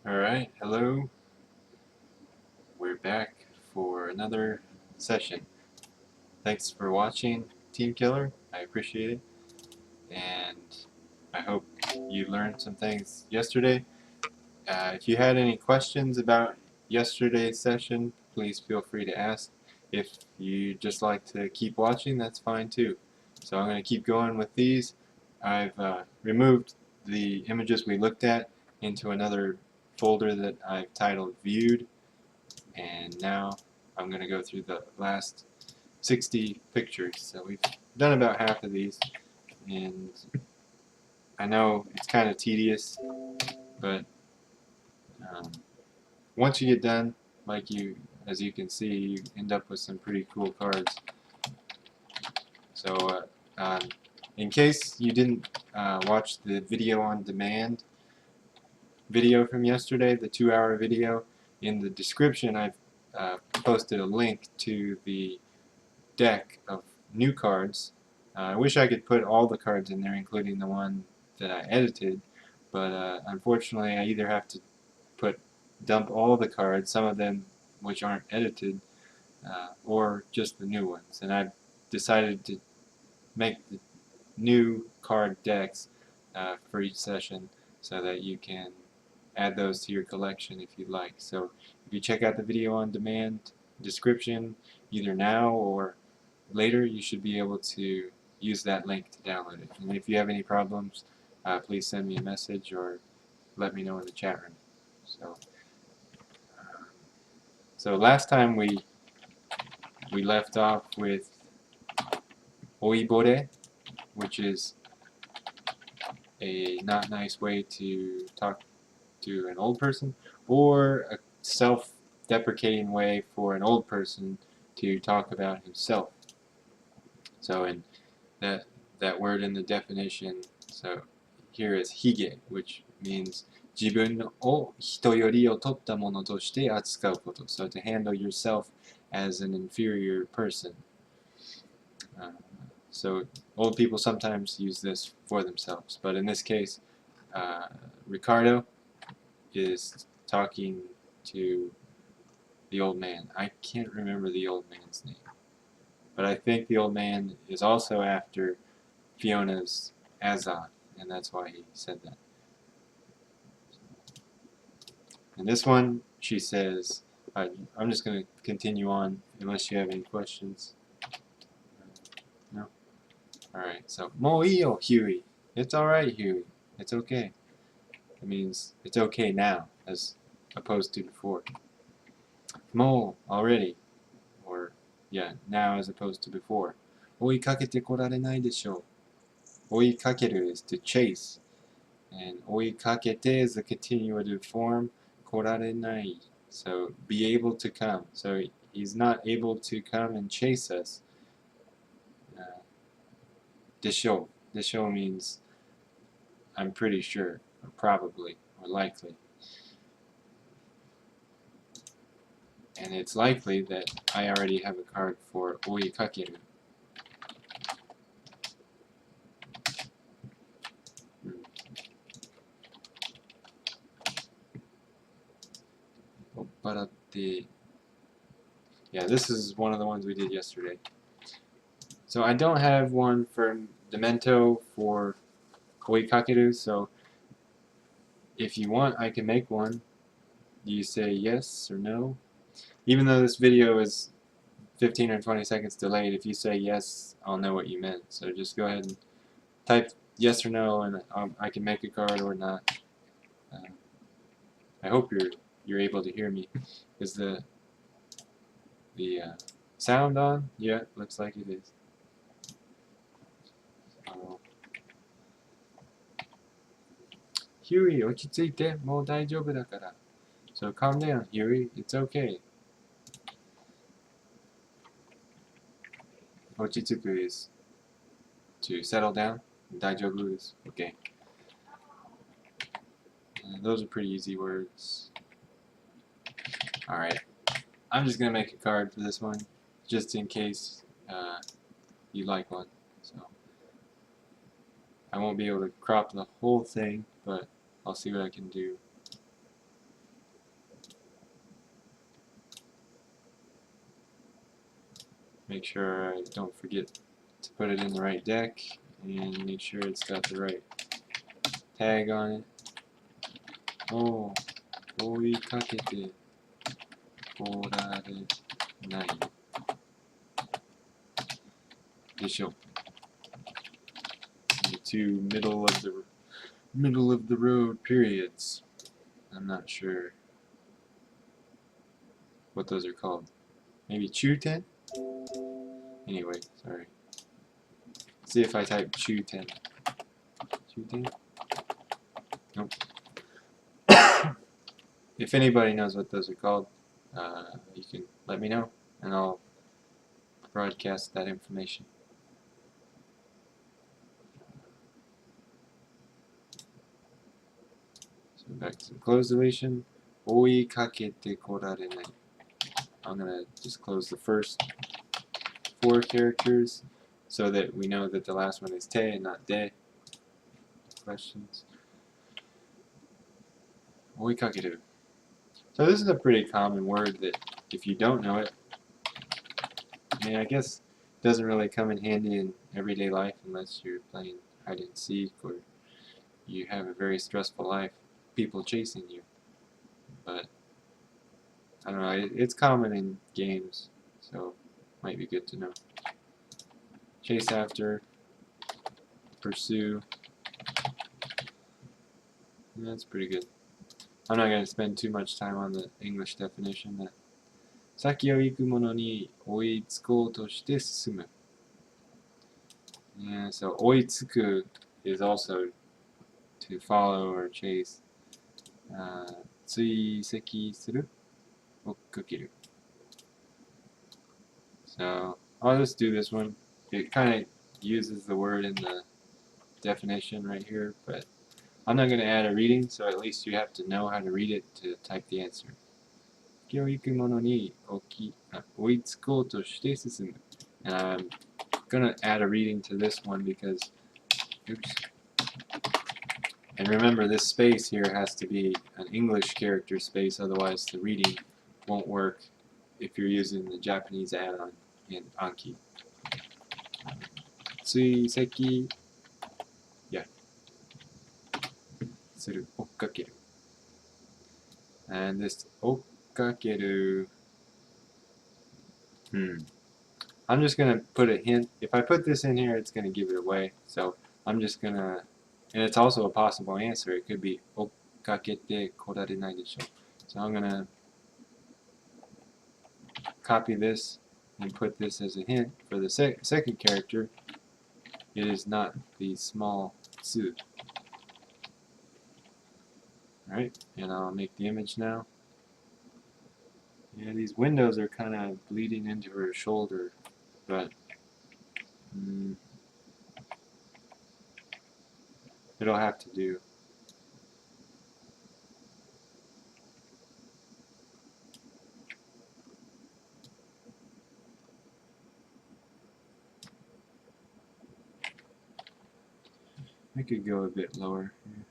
Alright, hello. We're back for another session. Thanks for watching, Team Killer. I appreciate it. And I hope you learned some things yesterday. If you had any questions about yesterday's session, please feel free to ask. If you just like to keep watching, that's fine too. So I'm going to keep going with these. I've removed the images we looked at into another folder that I've titled Viewed. And now I'm going to go through the last 60 pictures. So we've done about half of these, and I know it's kind of tedious, but once you get done, as you can see, you end up with some pretty cool cards. So in case you didn't watch the video on demand video from yesterday, the 2-hour video, in the description I've posted a link to the deck of new cards. I wish I could put all the cards in there, including the one that I edited, but unfortunately I either have to dump all the cards, some of them which aren't edited, or just the new ones. And I've decided to make the new card decks for each session so that you can add those to your collection if you'd like. So if you check out the video on demand description either now or later, you should be able to use that link to download it. And if you have any problems, please send me a message or let me know in the chat room. So last time we left off with oibore, which is a not nice way to talk to an old person, or a self-deprecating way for an old person to talk about himself. So in that word in the definition, so here is hige, which means 自分を人より劣ったものとして扱うこと。So to handle yourself as an inferior person. So old people sometimes use this for themselves, but in this case, Ricardo is talking to the old man. I can't remember the old man's name, but I think the old man is also after Fiona's Azon, and that's why he said that. And this one, she says, I'm just going to continue on unless you have any questions. No? Alright, so, もういいよ, Huey. It's alright, Huey. It's okay. It means it's okay now, as opposed to before. もう already, or yeah, now as opposed to before. 追いかけてこられないでしょう. 追いかける is to chase, and 追いかけて is the continuative form. 来られない, so be able to come. So he's not able to come and chase us. でしょう. でしょう means I'm pretty sure, or probably, or likely. And it's likely that I already have a card for 追いかける. Yeah, this is one of the ones we did yesterday. So I don't have one for Demento for Oikakeru, so if you want, I can make one. Do you say yes or no? Even though this video is 15 or 20 seconds delayed, if you say yes, I'll know what you meant. So just go ahead and type yes or no, and I can make a card or not. I hope you're able to hear me. Is the sound on? Yeah, looks like it is. Huey, 落ち着いて、もう大丈夫だから。So calm down, Huey. It's okay. 落ち着く is to settle down. 大丈夫 is okay. Those are pretty easy words. Alright. I'm just going to make a card for this one, just in case you like one. So I won't be able to crop the whole thing, but I'll see what I can do. Make sure I don't forget to put it in the right deck, and make sure it's got the right tag on it. Oh, 追いかけてこられないでしょ。The two middle of the road periods. I'm not sure what those are called. Maybe Chuten? Anyway, sorry. See if I type Chuten. Chuten? Nope. If anybody knows what those are called, you can let me know, and I'll broadcast that information. So back to the close deletion. 追いかけてこられない. I'm going to just close the first 4 characters so that we know that the last one is te and not de. Questions? 追いかける. So this is a pretty common word that if you don't know it, I mean, I guess it doesn't really come in handy in everyday life unless you're playing hide and seek or you have a very stressful life, people chasing you. But I don't know, it's common in games, so might be good to know. Chase after, pursue. Yeah, that's pretty good. I'm not going to spend too much time on the English definition. That 先を行くものに追いつこうとして進む. Yeah, so 追いつく is also to follow or chase. 追跡する 追っかける. So I'll just do this one. It kind of uses the word in the definition right here, but I'm not going to add a reading, so at least you have to know how to read it to type the answer. 先を行くものに追いつこうとして進む. And I'm going to add a reading to this one because, oops. And remember, this space here has to be an English character space, otherwise the reading won't work if you're using the Japanese add-on in Anki. 追跡 yeah する 追っかける and this 追っかける I'm just gonna put a hint. If I put this in here, it's gonna give it away, so I'm just gonna, and it's also a possible answer. It could be 追っかけてこられないでしょ. So I'm gonna copy this and put this as a hint for the second character. It is not the small tsu. Alright, and I'll make the image now. Yeah, these windows are kind of bleeding into her shoulder, but it'll have to do. I could go a bit lower here.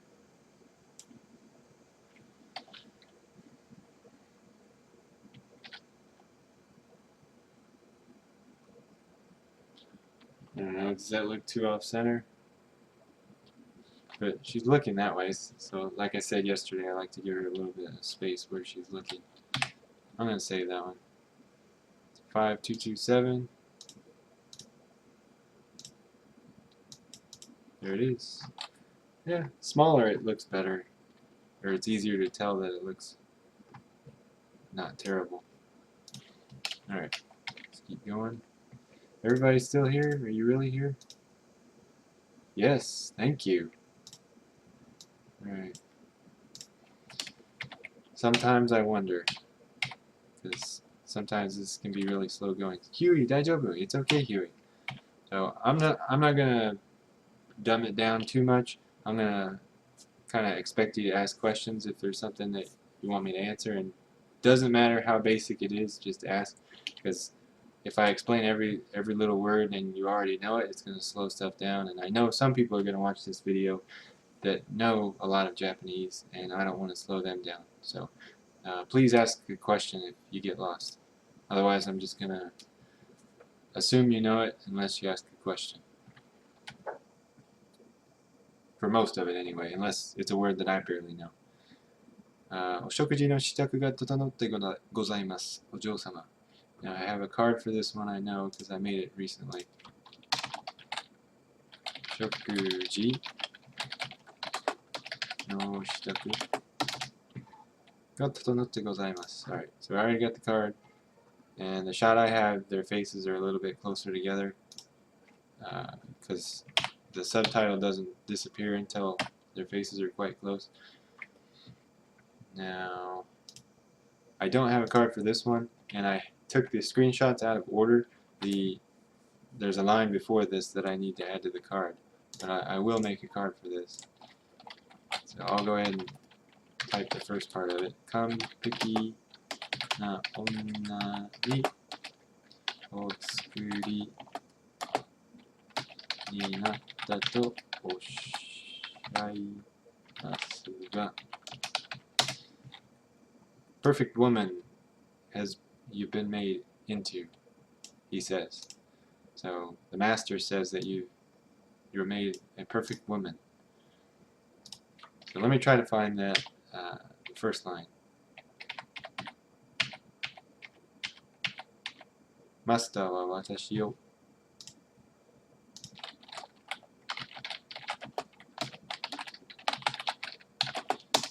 I don't know, does that look too off center? But she's looking that way, so like I said yesterday, I like to give her a little bit of space where she's looking. I'm going to save that one. 5227. There it is. Yeah, smaller it looks better. Or it's easier to tell that it looks not terrible. Alright, let's keep going. Everybody still here? Are you really here? Yes, thank you. Alright. Sometimes I wonder, because sometimes this can be really slow going. Huey, daijoubu. It's okay, Huey. So I'm not gonna dumb it down too much. I'm gonna kind of expect you to ask questions if there's something that you want me to answer, and doesn't matter how basic it is, just ask, because if I explain every little word and you already know it, it's going to slow stuff down. And I know some people are going to watch this video that know a lot of Japanese, and I don't want to slow them down. So please ask a question if you get lost. Otherwise, I'm just going to assume you know it unless you ask a question. For most of it anyway, unless it's a word that I barely know. お食事の支度が整ってございます。お嬢様。Now I have a card for this one I know because I made it recently. 食事の支度が整ってございます。Alright, so I already got the card. And the shot I have, their faces are a little bit closer together because the subtitle doesn't disappear until their faces are quite close. Now, I don't have a card for this one, and I took the screenshots out of order. There's a line before this that I need to add to the card, but I will make a card for this. So I'll go ahead and type the first part of it. 完璧な女にお作りになったとおっしゃいますが Perfect woman has you been made into, he says. So the master says that you're made a perfect woman. So let me try to find that the first line. Master wa watashi o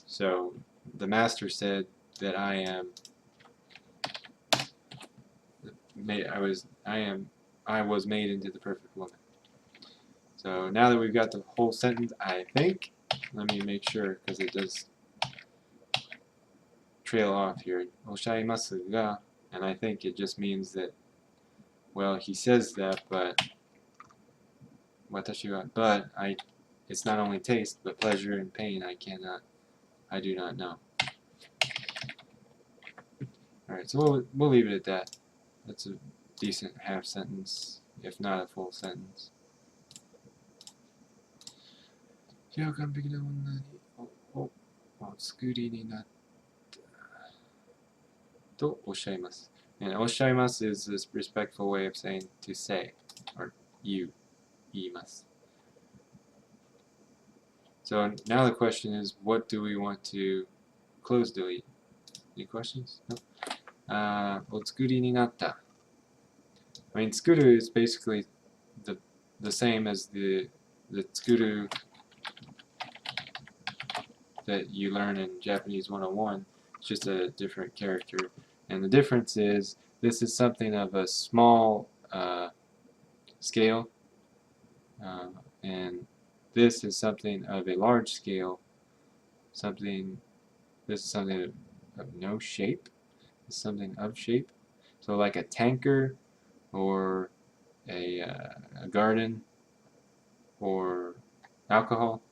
So the master said that I was made into the perfect woman. So now that we've got the whole sentence, I think, let me make sure because it does trail off here. Oshaimasu ga, and I think it just means that, well, he says that, but watashi wa, it's not only taste, but pleasure and pain. I do not know. Alright, so we'll leave it at that. That's a decent half sentence, if not a full sentence. 完璧な女にお作りになったとおっしゃいます。And おっしゃいます is this respectful way of saying to say, or you, 言います. So now the question is, what do we want to close delete? Any questions? No? お作りになった. I mean, tsukuru is basically the same as the tsukuru that you learn in Japanese 101. It's just a different character. And the difference is this is something of a small scale, and this is something of a large scale. This is something of no shape. This is something of shape. So like a tanker, or a garden, or alcohol.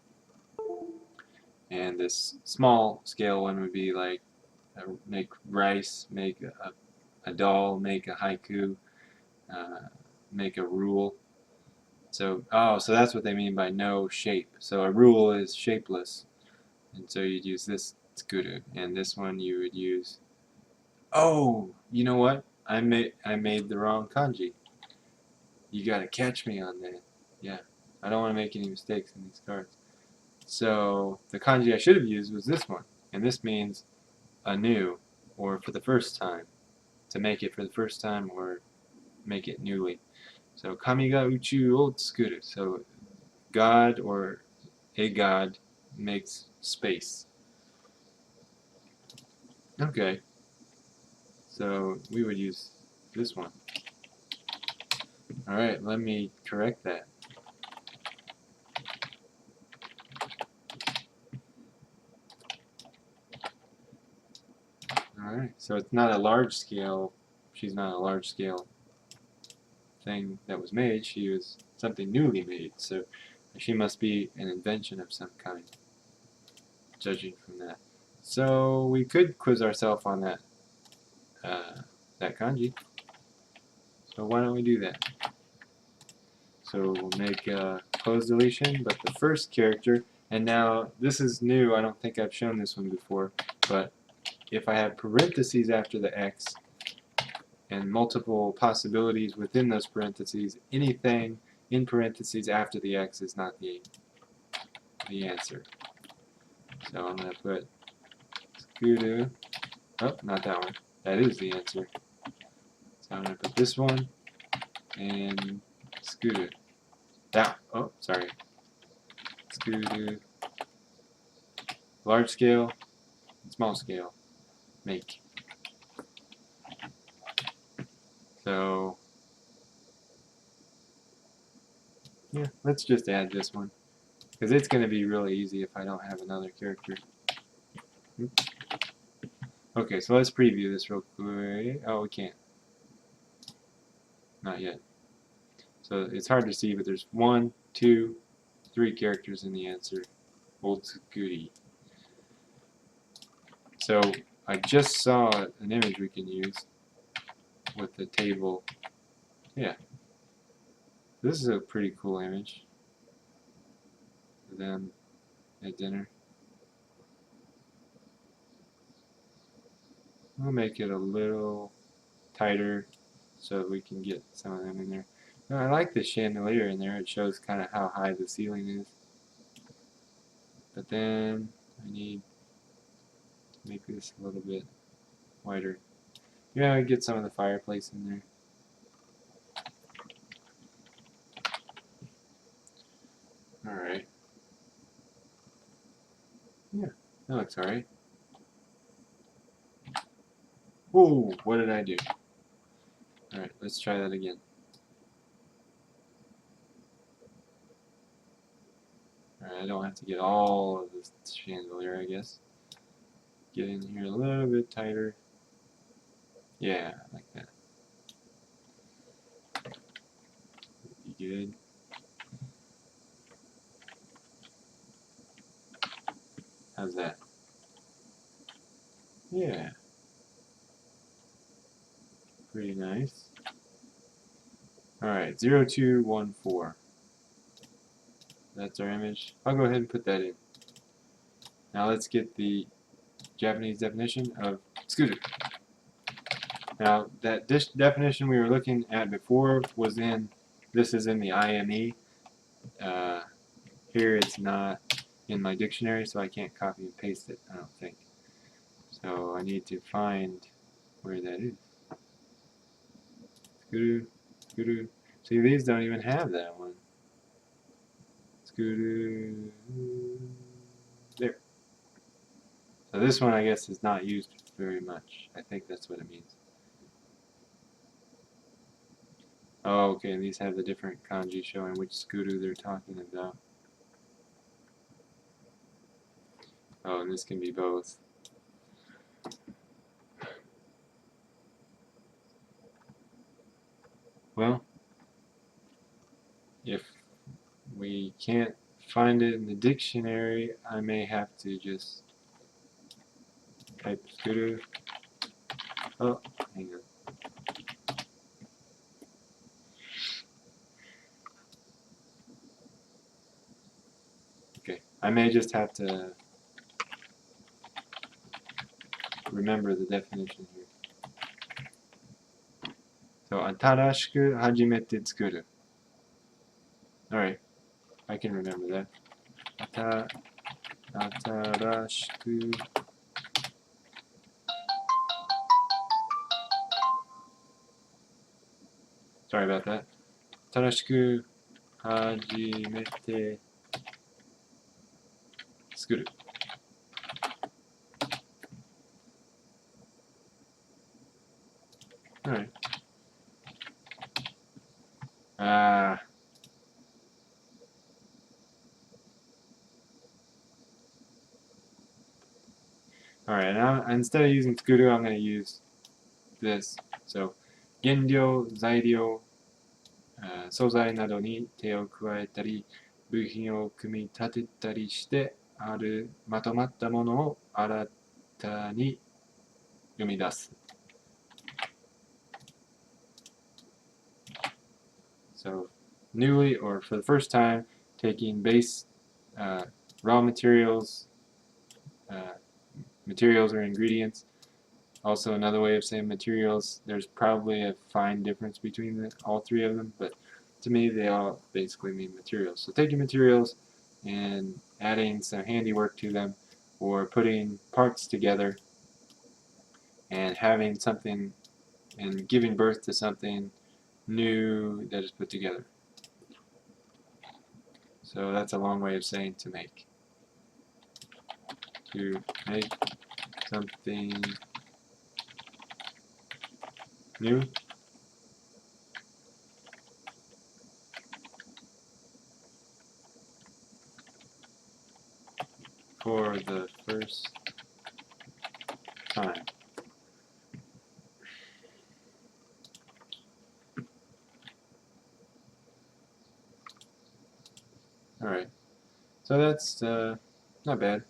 And this small scale one would be like make rice, make a doll, make a haiku, make a rule. So that's what they mean by no shape. So a rule is shapeless, and so you'd use this tsukuru, and this one you would use. Oh, you know what? I made the wrong kanji. You gotta catch me on that. Yeah, I don't want to make any mistakes in these cards. So the kanji I should have used was this one, and this means anew, or for the first time, to make it for the first time or make it newly. So kami ga uchu o tsukuru. So God or a god makes space. Okay. So we would use this one. Alright, let me correct that. Alright, so it's not a large scale, she's not a large scale thing that was made, she was something newly made, so she must be an invention of some kind, judging from that. So we could quiz ourselves on that kanji. So why don't we do that? So we'll make a close deletion, but the first character, and now this is new, I don't think I've shown this one before, but if I have parentheses after the X, and multiple possibilities within those parentheses. Anything in parentheses after the X is not the answer. So I'm going to put Skuru. Oh, not that one. That is the answer. So I'm going to put this one and Skuru. That. Oh, sorry. Skuru. Large scale, small scale. Make. So yeah, let's just add this one, because it's going to be really easy if I don't have another character. Okay, so let's preview this real quick. Oh, we can't. Not yet. So it's hard to see, but there's 1, 2, 3 characters in the answer. Otsukuri. So I just saw an image we can use with the table. Yeah. This is a pretty cool image of them at dinner. We'll make it a little tighter so we can get some of them in there. Now, I like the chandelier in there. It shows kind of how high the ceiling is. But then I need to make this a little bit wider. Yeah, I get some of the fireplace in there. Alright. Yeah, that looks alright. Whoa, what did I do? Alright, let's try that again. Alright, I don't have to get all of this chandelier, I guess. Get in here a little bit tighter. Yeah, like that. Be good. How's that? Yeah. Pretty nice. Alright, 0214. That's our image. I'll go ahead and put that in. Now let's get the Japanese definition of scooter. Now that definition we were looking at before was in, this is in the IME. Here it's not in my dictionary, so I can't copy and paste it, I don't think. So I need to find where that is. Scooter, scooter. See, these don't even have that one. Scooter. There. So this one, I guess, is not used very much. I think that's what it means. Oh, okay, these have the different kanji showing which scooter they're talking about. Oh, and this can be both. Well, if we can't find it in the dictionary, I may have to just type scooter. Oh, hang on. Okay, I may just have to remember the definition here. So, 新しく初めて作る. Alright, I can remember that. 新しく Sorry about that. 新しく始めて作る. Alright. Alright, now instead of using skuru, I'm going to use this. So, 原料、材料、素材などに手を加えたり、部品を組み立てたりしてまとまったものを新たに生み出す。So, newly or for the first time, taking base raw materials, materials or ingredients, Also, another way of saying materials, there's probably a fine difference between all three of them, but to me they all basically mean materials. So taking materials and adding some handiwork to them, or putting parts together and having something and giving birth to something new that is put together. So that's a long way of saying to make. To make something new. For the first time. Alright, so that's not bad.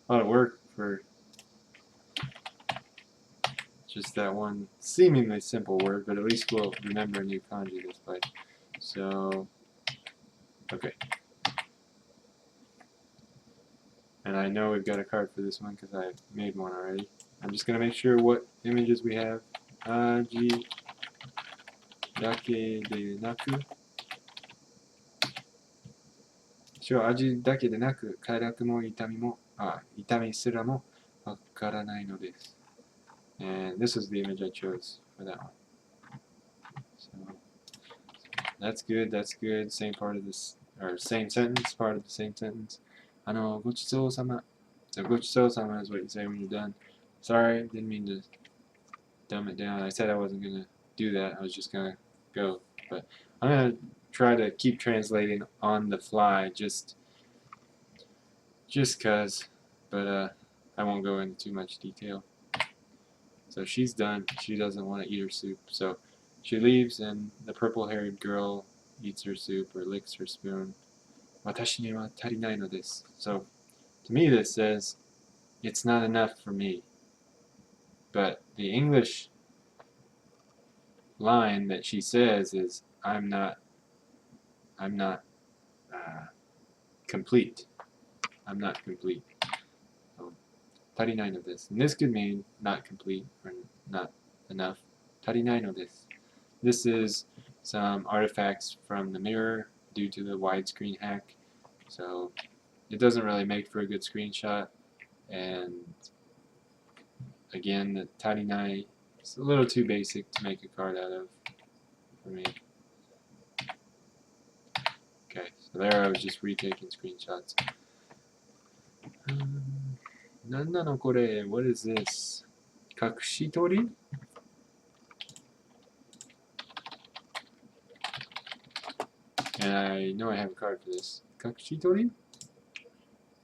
A lot of work for just that one seemingly simple word, but at least we'll remember a new kanji this way. So, okay. And I know we've got a card for this one because I made one already. I'm just going to make sure what images we have. Aji dake de naku. Sure, aji dake de naku, kairaku mo itami mo, itami sura mo wakaranai no desu. And this is the image I chose for that one. So that's good, that's good. Same part of this, or same sentence, part of the same sentence. Gochitsou-sama. So gochitsou-sama is what you say when you're done. Sorry, didn't mean to dumb it down. I said I wasn't going to do that. I was just going to go. But I'm going to try to keep translating on the fly just cause. But I won't go into too much detail. So she's done. She doesn't want to eat her soup. So she leaves, and the purple-haired girl eats her soup or licks her spoon. Watashi ni wa tarinai no desu. So to me this says, it's not enough for me. But the English line that she says is, I'm not complete. I'm not complete. So, tarinai no desu. And this could mean not complete or not enough. Tarinai no desu. This is some artifacts from the mirror due to the widescreen hack. So it doesn't really make for a good screenshot. And again, the tarinai is a little too basic to make a card out of for me. Okay, so there I was just retaking screenshots. Nandano kore? What is this? Kakushitori? And I know I have a card for this. Kakushitori?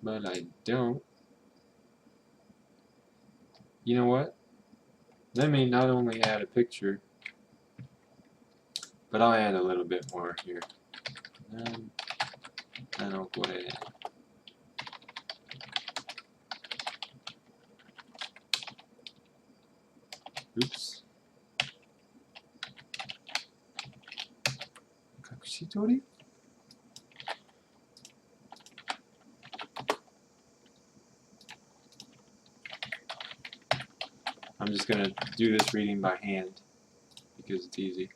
But I don't. You know what? Let me not only add a picture, but I'll add a little bit more here. Nandano kore? Oops. Kakushitori? I'm just going to do this reading by hand because it's easy.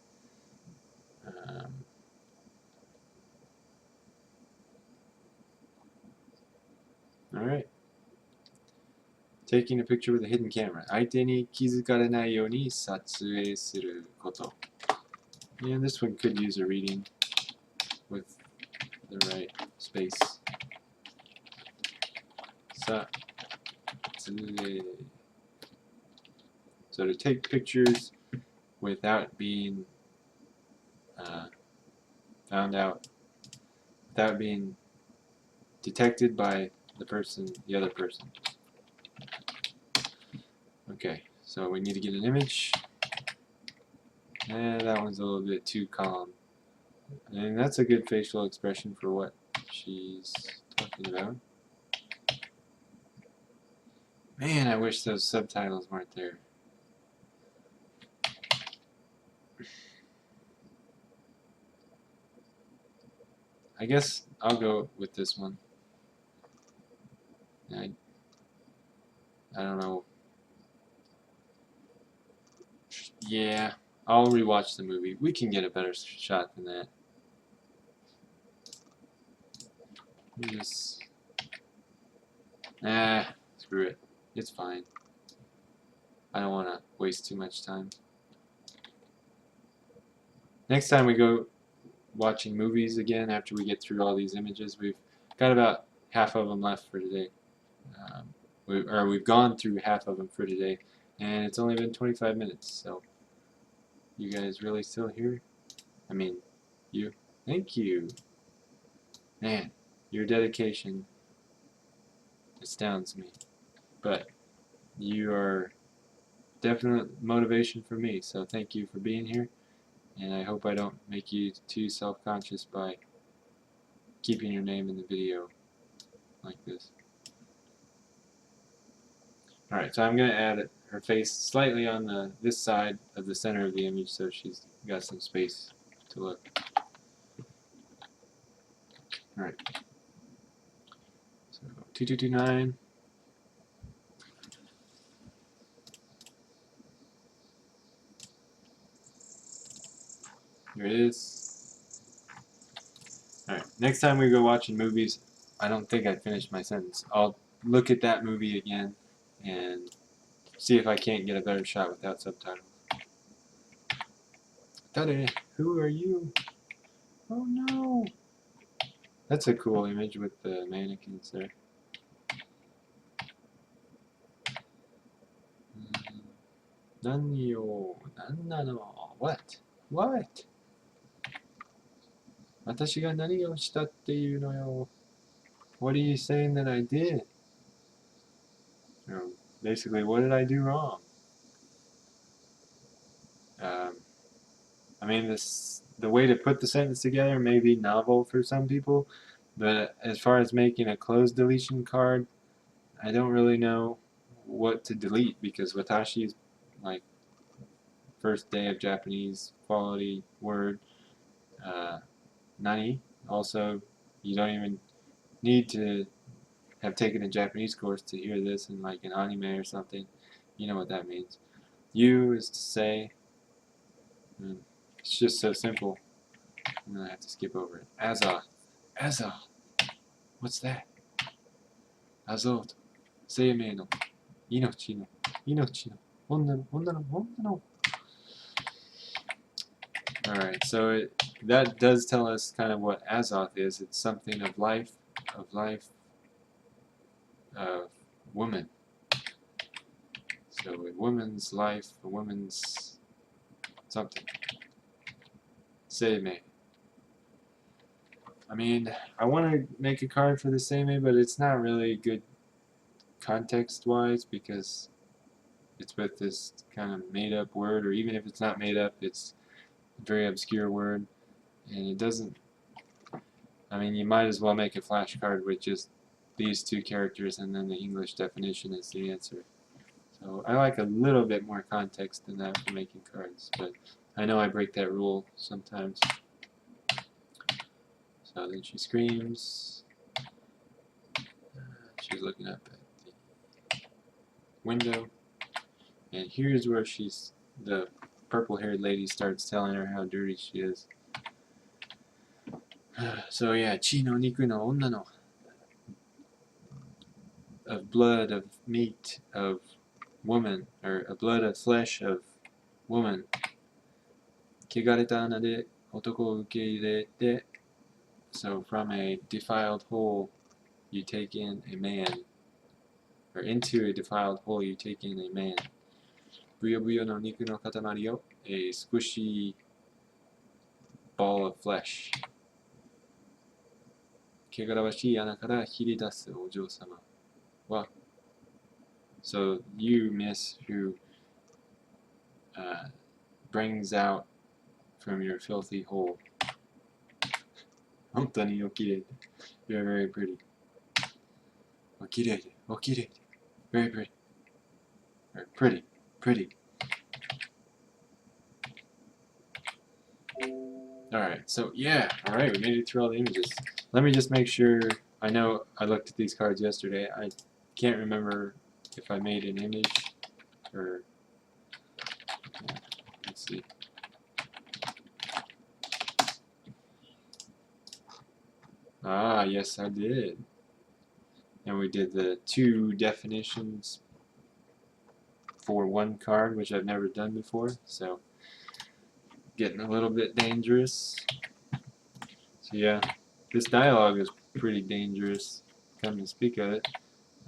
Alright. Taking a picture with a hidden camera. 相手に気づかれないように撮影すること. And this one could use a reading with the right space. 撮影. So to take pictures without being found out, without being detected by the other person. Okay, so we need to get an image. And that one's a little bit too calm. And that's a good facial expression for what she's talking about. Man, I wish those subtitles weren't there. I guess I'll go with this one. I don't know Yeah, I'll rewatch the movie. We can get a better shot than that. Just, screw it. It's fine. I don't want to waste too much time. Next time we go watching movies again, after we get through all these images, we've got about half of them left for today. We've gone through half of them for today, and it's only been 25 minutes, so you guys really still here? I mean, you. Thank you. Man, your dedication astounds me. But you are definite motivation for me, so thank you for being here, and I hope I don't make you too self-conscious by keeping your name in the video like this. Alright, so I'm going to add her face slightly on this side of the center of the image so she's got some space to look. Alright, so 2229. Here it is. Alright, next time we go watching movies, I don't think I finished my sentence. I'll look at that movie again and see if I can't get a better shot without subtitles. Tade, who are you? Oh no! That's a cool image with the mannequins there. What? What? 私が何をしたっていうのよ? What are you saying that I did? Basically, what did I do wrong? I mean, the way to put the sentence together may be novel for some people, but as far as making a closed deletion card, I don't really know what to delete because watashi is like first day of Japanese quality word. Nani, also, you don't even need to have taken a Japanese course to hear this in like an anime or something. You know what that means. You is to say. It's just so simple. I'm gonna have to skip over it. Azoth. What's that? Azoth. Seimei no. Inochi no. Inochi no. Onna no. Alright, so that does tell us kind of what Azoth is. It's something of life, of woman. So a woman's life, a woman's something. Seimei. I mean, I want to make a card for the Seimei, but it's not really good context-wise because it's with this kind of made-up word, or even if it's not made up, it's a very obscure word, and it doesn't. I mean, you might as well make a flashcard with just these two characters, and then the English definition is the answer. So I like a little bit more context than that for making cards, but I know I break that rule sometimes. So then she screams. She's looking up at the window, and here's where the purple-haired lady starts telling her how dirty she is. So yeah, chi no niku no onna no, of blood, of meat, of woman, or a blood of flesh of woman. Kegareta ana de otoko o ukeirete. So from a defiled hole, you take in a man, or into a defiled hole, you take in a man. Buyo buyo no niku no katamari o, a squishy ball of flesh. Kegarawashi ana kara hiridasu ojo-sama wa. So you, miss, who brings out from your filthy hole. Hontoni o kirei. You're very pretty. O kirei. O kirei. Very pretty. Or pretty. Pretty. Alright, so yeah, alright, we made it through all the images. Let me just make sure, I know I looked at these cards yesterday, I can't remember if I made an image, or Let's see. Ah, yes, I did. And we did the 2 definitions for 1 card, which I've never done before, so getting a little bit dangerous. So yeah, this dialogue is pretty dangerous, come to speak of it,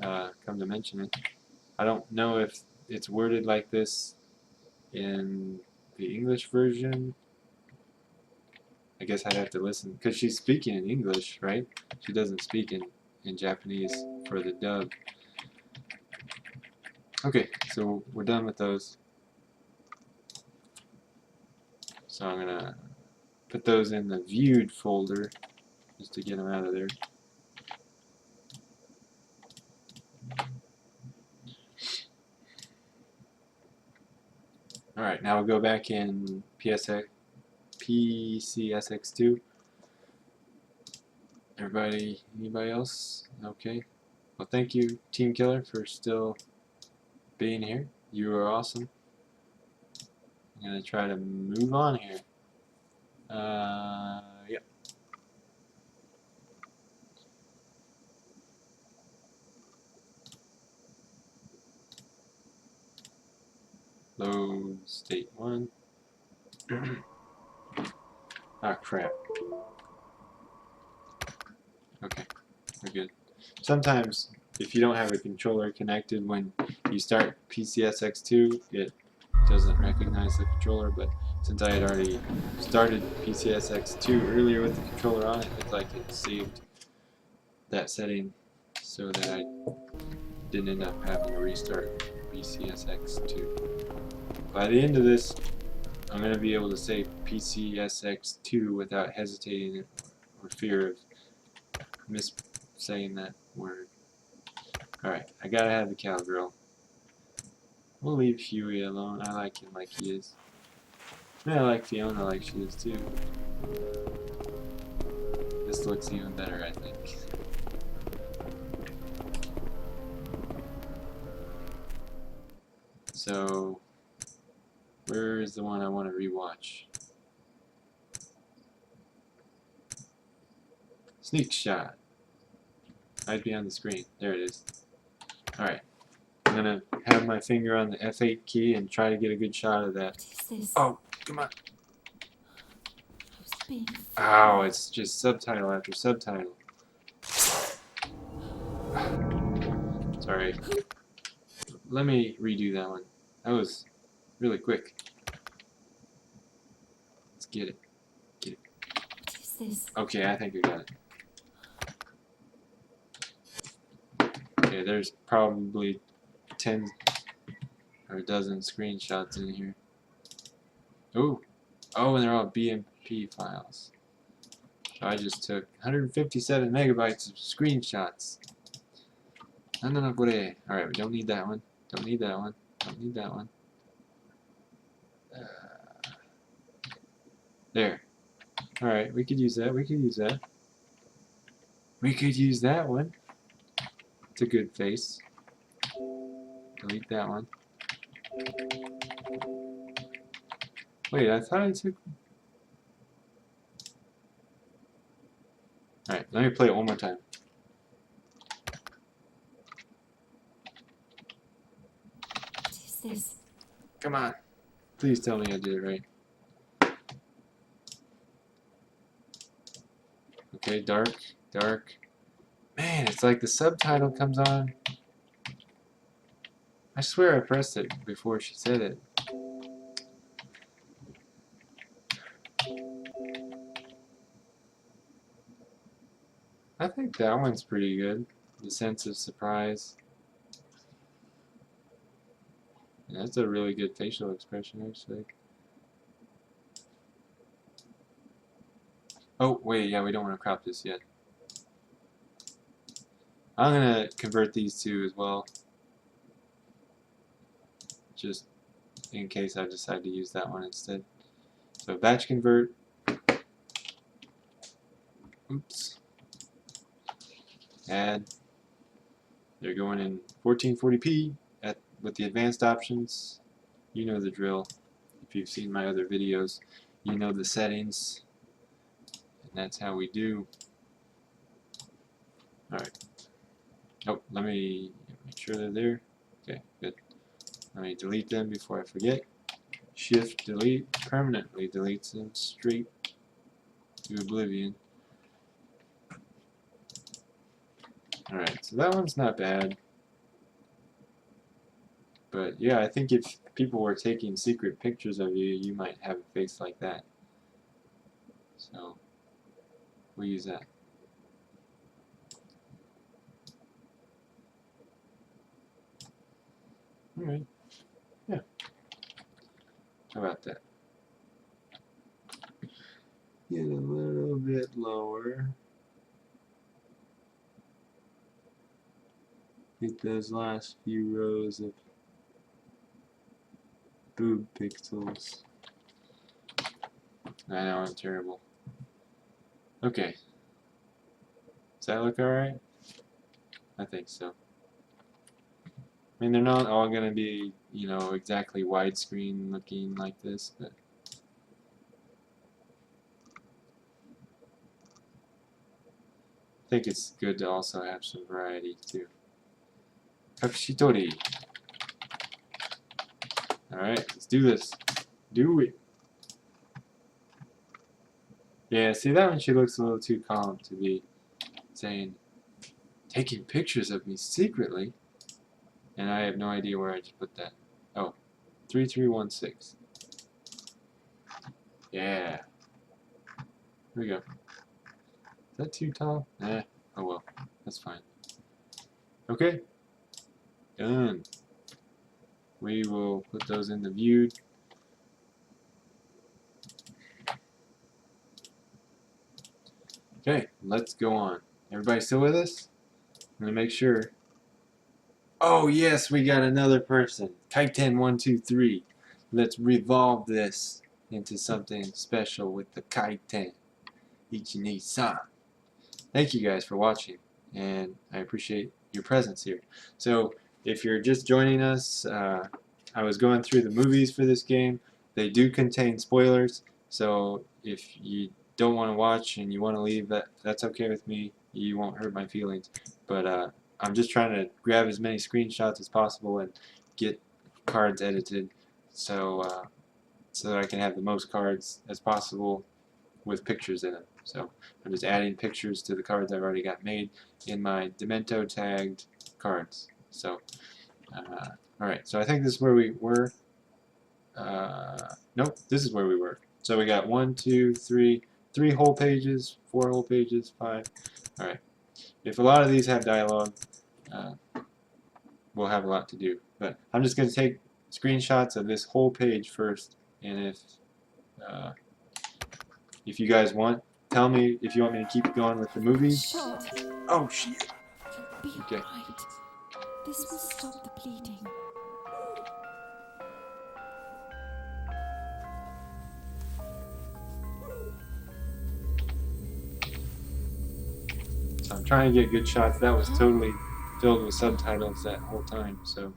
come to mention it. I don't know if it's worded like this in the English version. I guess I'd have to listen, because she's speaking in English, right? She doesn't speak in Japanese for the dub. Okay, so we're done with those. So I'm going to put those in the viewed folder just to get them out of there. Alright, now we'll go back in PCSX2. Anybody else? Okay. Well, thank you, Team Killer, for still being here. You are awesome. I'm going to try to move on here. Yep. Load state 1. Ah, crap. Okay, we're good. Sometimes, if you don't have a controller connected when you start PCSX2, it doesn't recognize the controller, but since I had already started PCSX2 earlier with the controller on it, it's like it saved that setting so that I didn't end up having to restart PCSX2. By the end of this, I'm going to be able to say PCSX2 without hesitating or fear of saying that word. Alright, I gotta have the cowgirl. We'll leave Huey alone. I like him like he is. And I like Fiona like she is too. This looks even better, I think. So, where is the one I want to rewatch? Sneak shot. Might be on the screen. There it is. Alright. I'm gonna have my finger on the F8 key and try to get a good shot of that. Oh, come on. Ow, it's just subtitle after subtitle. Sorry. Let me redo that one. That was really quick. Let's get it. Get it. What is this? Okay, I think I got it. Okay, there's probably 10 or a dozen screenshots in here. Ooh. Oh, and they're all BMP files. So I just took 157 megabytes of screenshots. Alright, we don't need that one. Don't need that one. Don't need that one. There. Alright, we could use that. We could use that. We could use that one. It's a good face. Delete that one. Wait, I thought I took... Alright, let me play it one more time. What is this? Come on. Please tell me I did it right. Okay, dark, dark. Man, it's like the subtitle comes on. I swear I pressed it before she said it. I think that one's pretty good. The sense of surprise. Yeah, that's a really good facial expression, actually. Oh, wait, yeah, we don't want to crop this yet. I'm going to convert these two as well. Just in case I decide to use that one instead. So batch convert. Oops. Add. They're going in 1440p with the advanced options. You know the drill. If you've seen my other videos, you know the settings, and that's how we do. Alright. Oh, let me make sure they're there. Okay, good. Let me delete them before I forget. Shift delete permanently deletes them straight to oblivion. Alright, so that one's not bad. But yeah, I think if people were taking secret pictures of you, you might have a face like that. So we'll use that. Alright. Yeah. How about that? Get a little bit lower. Get those last few rows of boob pixels. I know, I'm terrible. Okay. Does that look alright? I think so. I mean, they're not all going to be, you know, exactly widescreen looking like this, but I think it's good to also have some variety too. Kakushitori. Alright, let's do this. Do it. Yeah, see, that one she looks a little too calm to be saying, taking pictures of me secretly. And I have no idea where I just put that. Oh, 3316. Yeah. Here we go. Is that too tall? Eh, oh well. That's fine. Okay. Done. We will put those in the viewed. Okay, let's go on. Everybody still with us? I'm gonna make sure. Oh yes, we got another person. Kaiten123. Let's revolve this into something special with the Kaiten. Ichi-ni-san. Thank you guys for watching, and I appreciate your presence here. So, if you're just joining us, I was going through the movies for this game. They do contain spoilers, so if you don't want to watch and you want to leave, that's okay with me. You won't hurt my feelings. But I'm just trying to grab as many screenshots as possible and get cards edited so that I can have the most cards as possible with pictures in them. So I'm just adding pictures to the cards I've already got made in my Demento tagged cards. So, alright, so I think this is where we were. Nope, this is where we were. So we got 1, 2, 3 whole pages, 4 whole pages, 5. Alright, if a lot of these have dialogue, we'll have a lot to do. But I'm just going to take screenshots of this whole page first, and if you guys want, tell me if you want me to keep going with the movies. Shot. Oh shit. You'll be Okay. alright. This will stop the bleeding. So I'm trying to get good shots. That was totally filled with subtitles that whole time. So,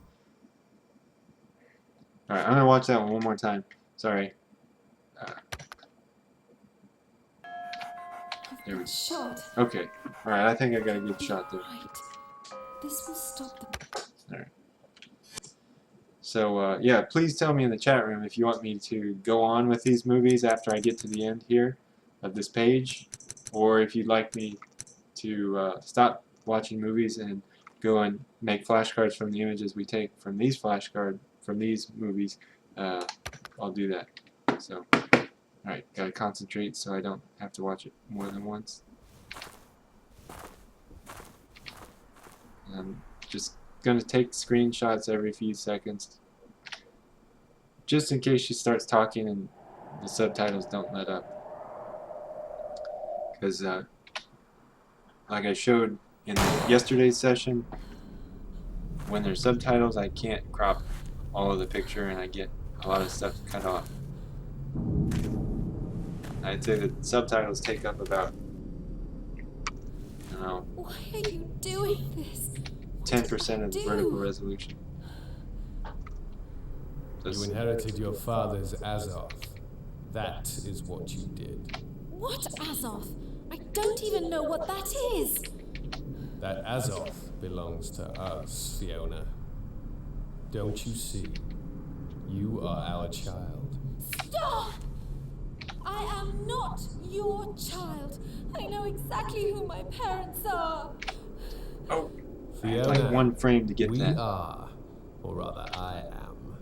all right, I'm gonna watch that one more time. Sorry. There we go. Shot. Okay. All right. I think I got a good shot there. Right. This will stop the. All right. So yeah, please tell me in the chat room if you want me to go on with these movies after I get to the end here of this page, or if you'd like me to stop watching movies and go and make flashcards from the images we take from these movies. I'll do that. So, alright, gotta concentrate so I don't have to watch it more than once. I'm just gonna take screenshots every few seconds, just in case she starts talking and the subtitles don't let up. Because, like I showed in yesterday's session, when there's subtitles, I can't crop all of the picture and I get a lot of stuff cut off. I'd say that subtitles take up about, I don't know, Why are you doing this? 10% of the vertical resolution. You inherited your father's Azoth. That is what you did. What Azoth? I don't even know what that is. That Azoth belongs to us, Fiona. Don't you see? You are our child. Stop! I am not your child. I know exactly who my parents are. Oh, Fiona, like one frame to get we that. are, or rather I am,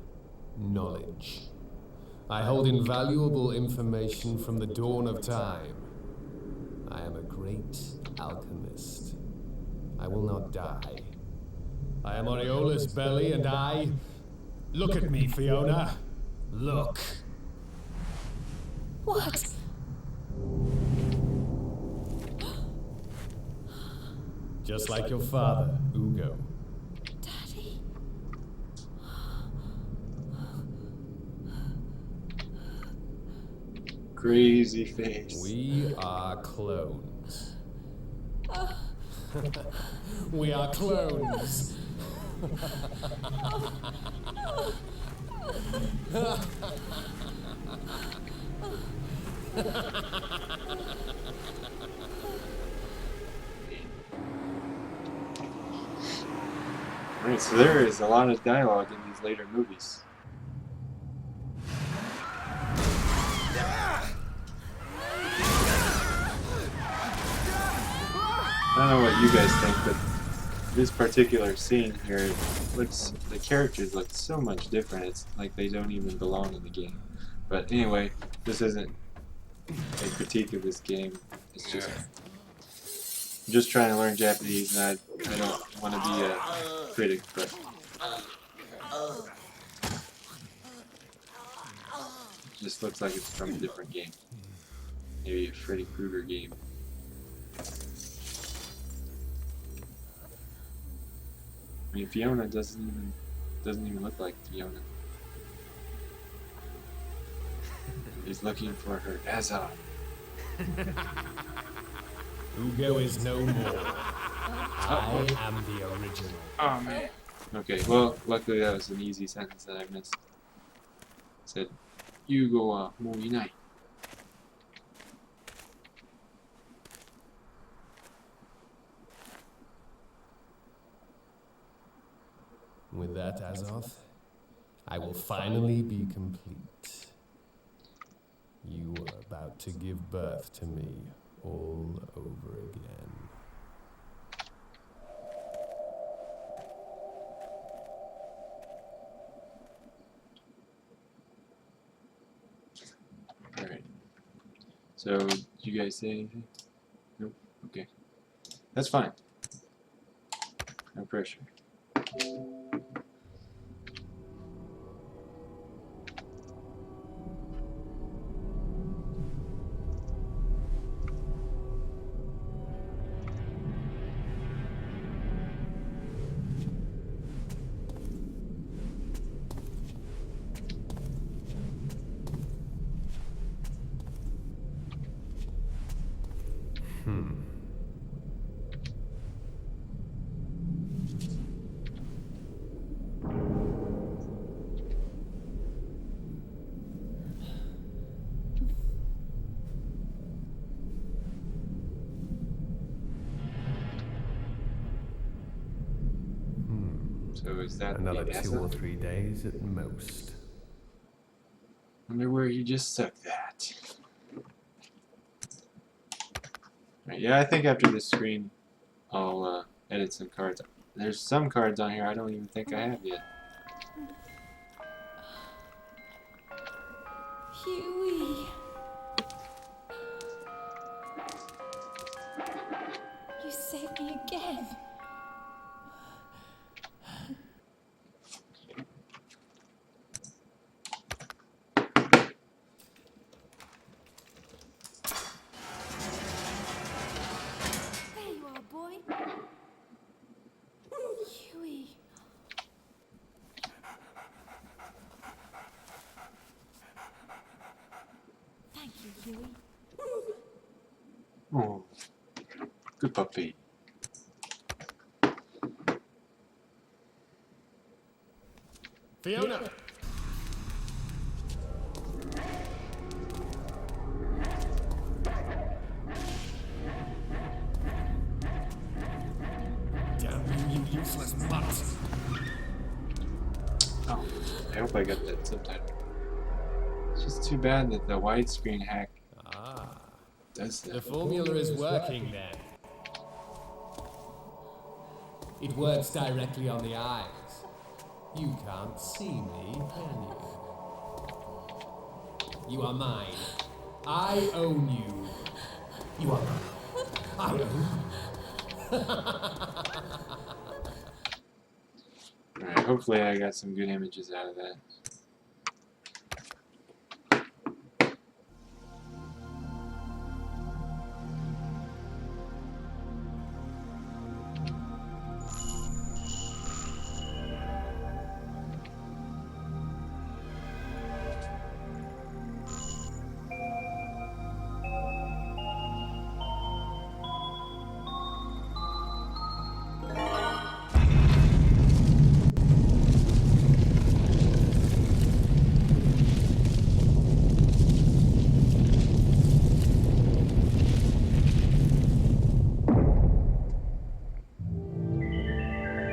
knowledge. I hold invaluable information from the dawn of time. I am a great alchemist. I will not die. I am Oriola's belly and I... Look at me, Fiona. Look. What? Just like your father, Ugo. Daddy? Crazy face. We are clones. We are clones. Right, so there is a lot of dialogue in these later movies. I don't know what you guys think, but this particular scene here looks, the characters look so much different. It's like they don't even belong in the game. But anyway, this isn't a critique of this game. It's just I'm just trying to learn Japanese, and I don't want to be a critic, but it just looks like it's from a different game. Maybe a Freddy Krueger game. I mean, Fiona doesn't even look like Fiona. He's looking for her Azoth. Ugo is no more. I am the original. Oh man. Okay, well, luckily that was an easy sentence that I missed. It said, Yugo wa mou inai. With that, Azoth, I will finally be complete. You are about to give birth to me all over again. Alright. So, did you guys say anything? Nope? Okay. That's fine. No pressure. So is that Another the 2 or Azoth? 3 days at most. Wonder where you just sucked that. Right, yeah, I think after this screen, I'll edit some cards. There's some cards on here I don't even think I have yet. Huey. You saved me again. There you are, boy. Huey. Thank you, Huey. Oh, good puppy. Fiona! Oh, I hope I got that subtitle. It's just too bad that the widescreen hack does The that. formula is working then. It works directly on the eyes. You can't see me, can you? You are mine. I own you. You are mine. I own you. Alright, hopefully I got some good images out of that.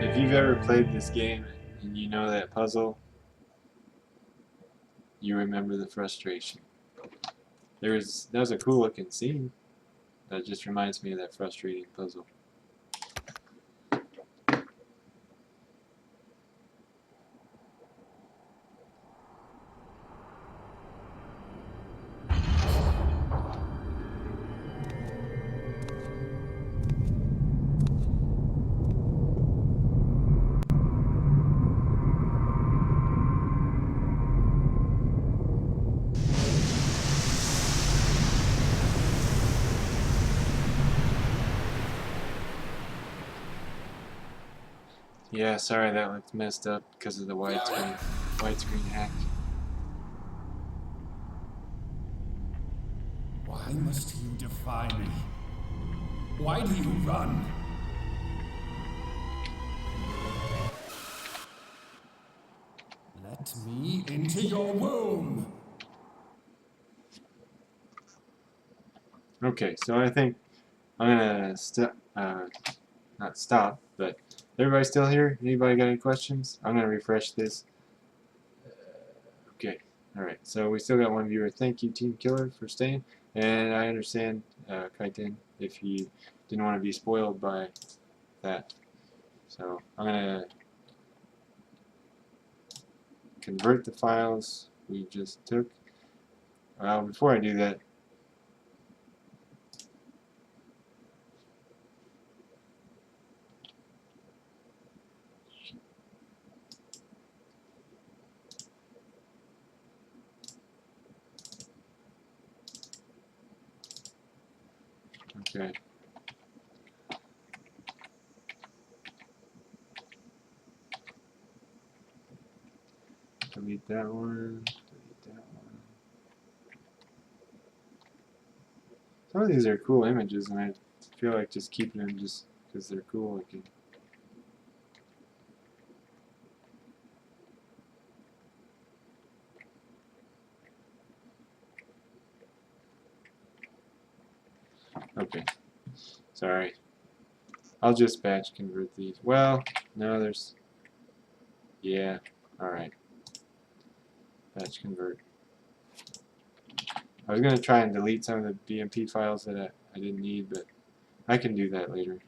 If you've ever played this game and you know that puzzle, you remember the frustration. That was a cool looking scene. That just reminds me of that frustrating puzzle. Yeah, sorry that looked messed up because of the widescreen hack. Why must you defy me? Why do you run? Let me into your womb! Okay, so I think I'm gonna not stop, but everybody still here? Anybody got any questions? I'm gonna refresh this. Okay, alright, so we still got one viewer. Thank you, Team Killer, for staying. And I understand, Kaiten, if you didn't want to be spoiled by that. So I'm gonna convert the files we just took. Before I do that, okay. Delete that one. Delete that one. Some of these are cool images, and I feel like just keeping them just because they're cool looking. Okay. Sorry. I'll just batch convert these. Well, no, there's... Yeah. Alright. Batch convert. I was going to try and delete some of the BMP files that I didn't need, but I can do that later.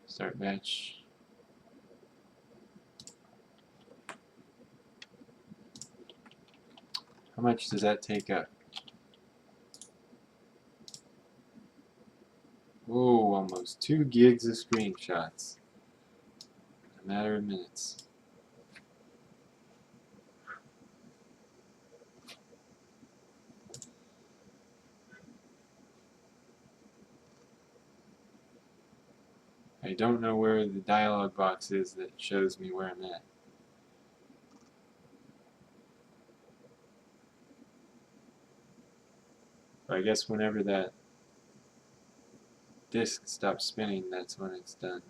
Start batch. How much does that take up? Whoa, almost 2 gigs of screenshots. In a matter of minutes. I don't know where the dialog box is that shows me where I'm at. But I guess whenever that disk stops spinning, that's when it's done.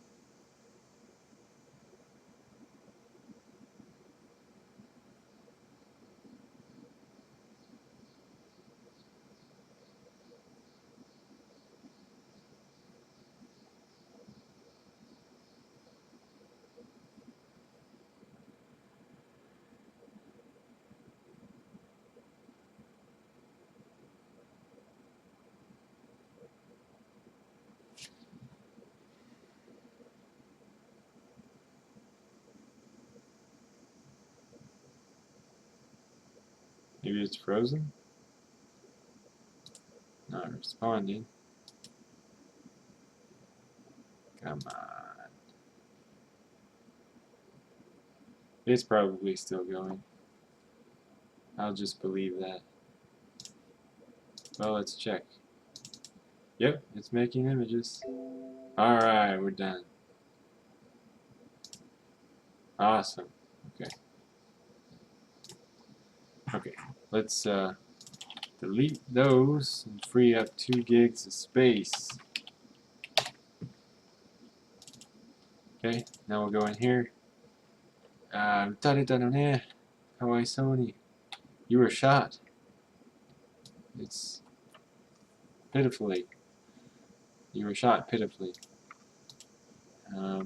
Maybe it's frozen? Not responding. Come on. It's probably still going. I'll just believe that. Well, let's check. Yep, it's making images. Alright, we're done. Awesome. Okay. Okay, let's delete those and free up 2 gigs of space. Okay, now we'll go in here. 撃たれたのね。かわいそうに。You were shot. It's pitifully. You were shot pitifully. I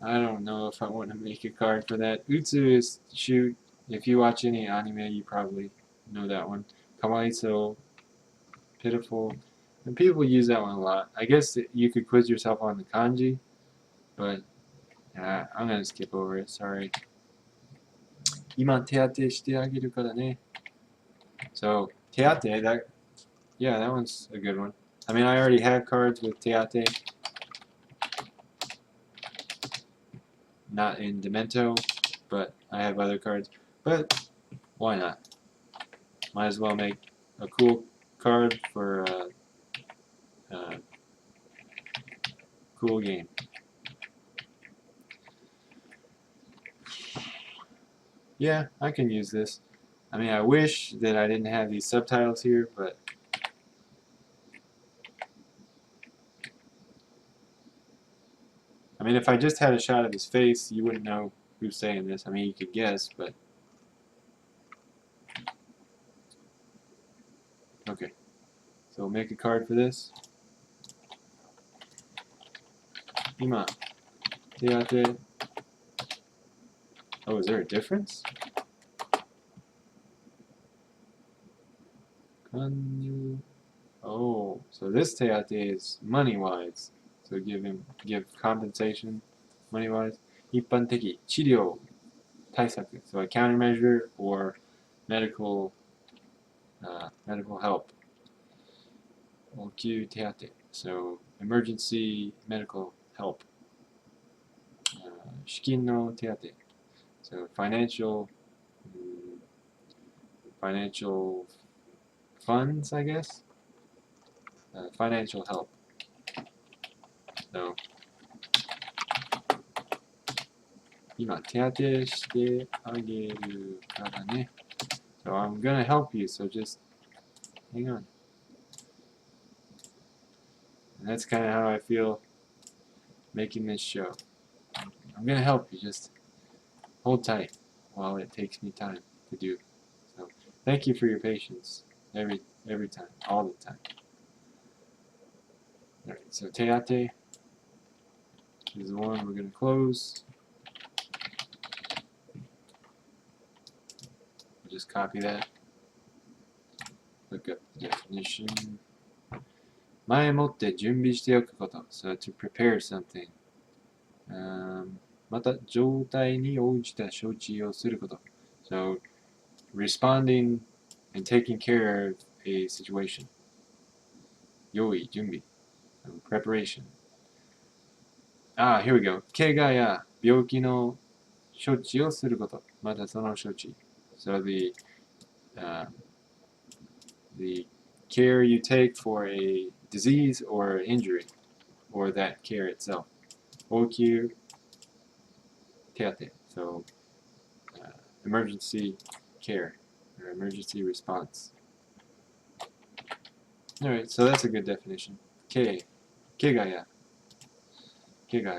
don't know if I want to make a card for that. Utsu is shoot. If you watch any anime, you probably know that one. Kawaiso, pitiful. And people use that one a lot. I guess you could quiz yourself on the kanji, but I'm going to skip over it. Sorry. 今手当てしてあげるからね. So, teate, yeah, that one's a good one. I mean, I already have cards with teate. Not in Demento, but I have other cards. But why not? Might as well make a cool card for a cool game. Yeah, I can use this. I mean, I wish that I didn't have these subtitles here, but I mean, if I just had a shot of his face, you wouldn't know who's saying this. I mean, you could guess, but okay. So we'll make a card for this. Ima. Teate. Oh, is there a difference? Oh, so this teate is money-wise. So give compensation money-wise. 一般的治療対策. So a countermeasure or medical help. 応急手当. So emergency medical help. 資金の手当. So financial funds, I guess. Financial help. So 今手当てしてあげるからね. So I'm gonna help you, so just hang on. And that's kind of how I feel making this show. I'm gonna help you, just hold tight while it takes me time to do. So thank you for your patience every time, all the time. Alright, so teate is the one we're gonna close. Just copy that. Look up the definition. 前もって準備しておくこと. So to prepare something. また状態に応じた処置をすること. So responding and taking care of a situation. 用意、準備. So preparation. Here we go. 怪我や病気の処置をすること. またその処置. So the care you take for a disease or injury, or that care itself. 応急手当. So emergency care or emergency response. Alright, so that's a good definition. 怪我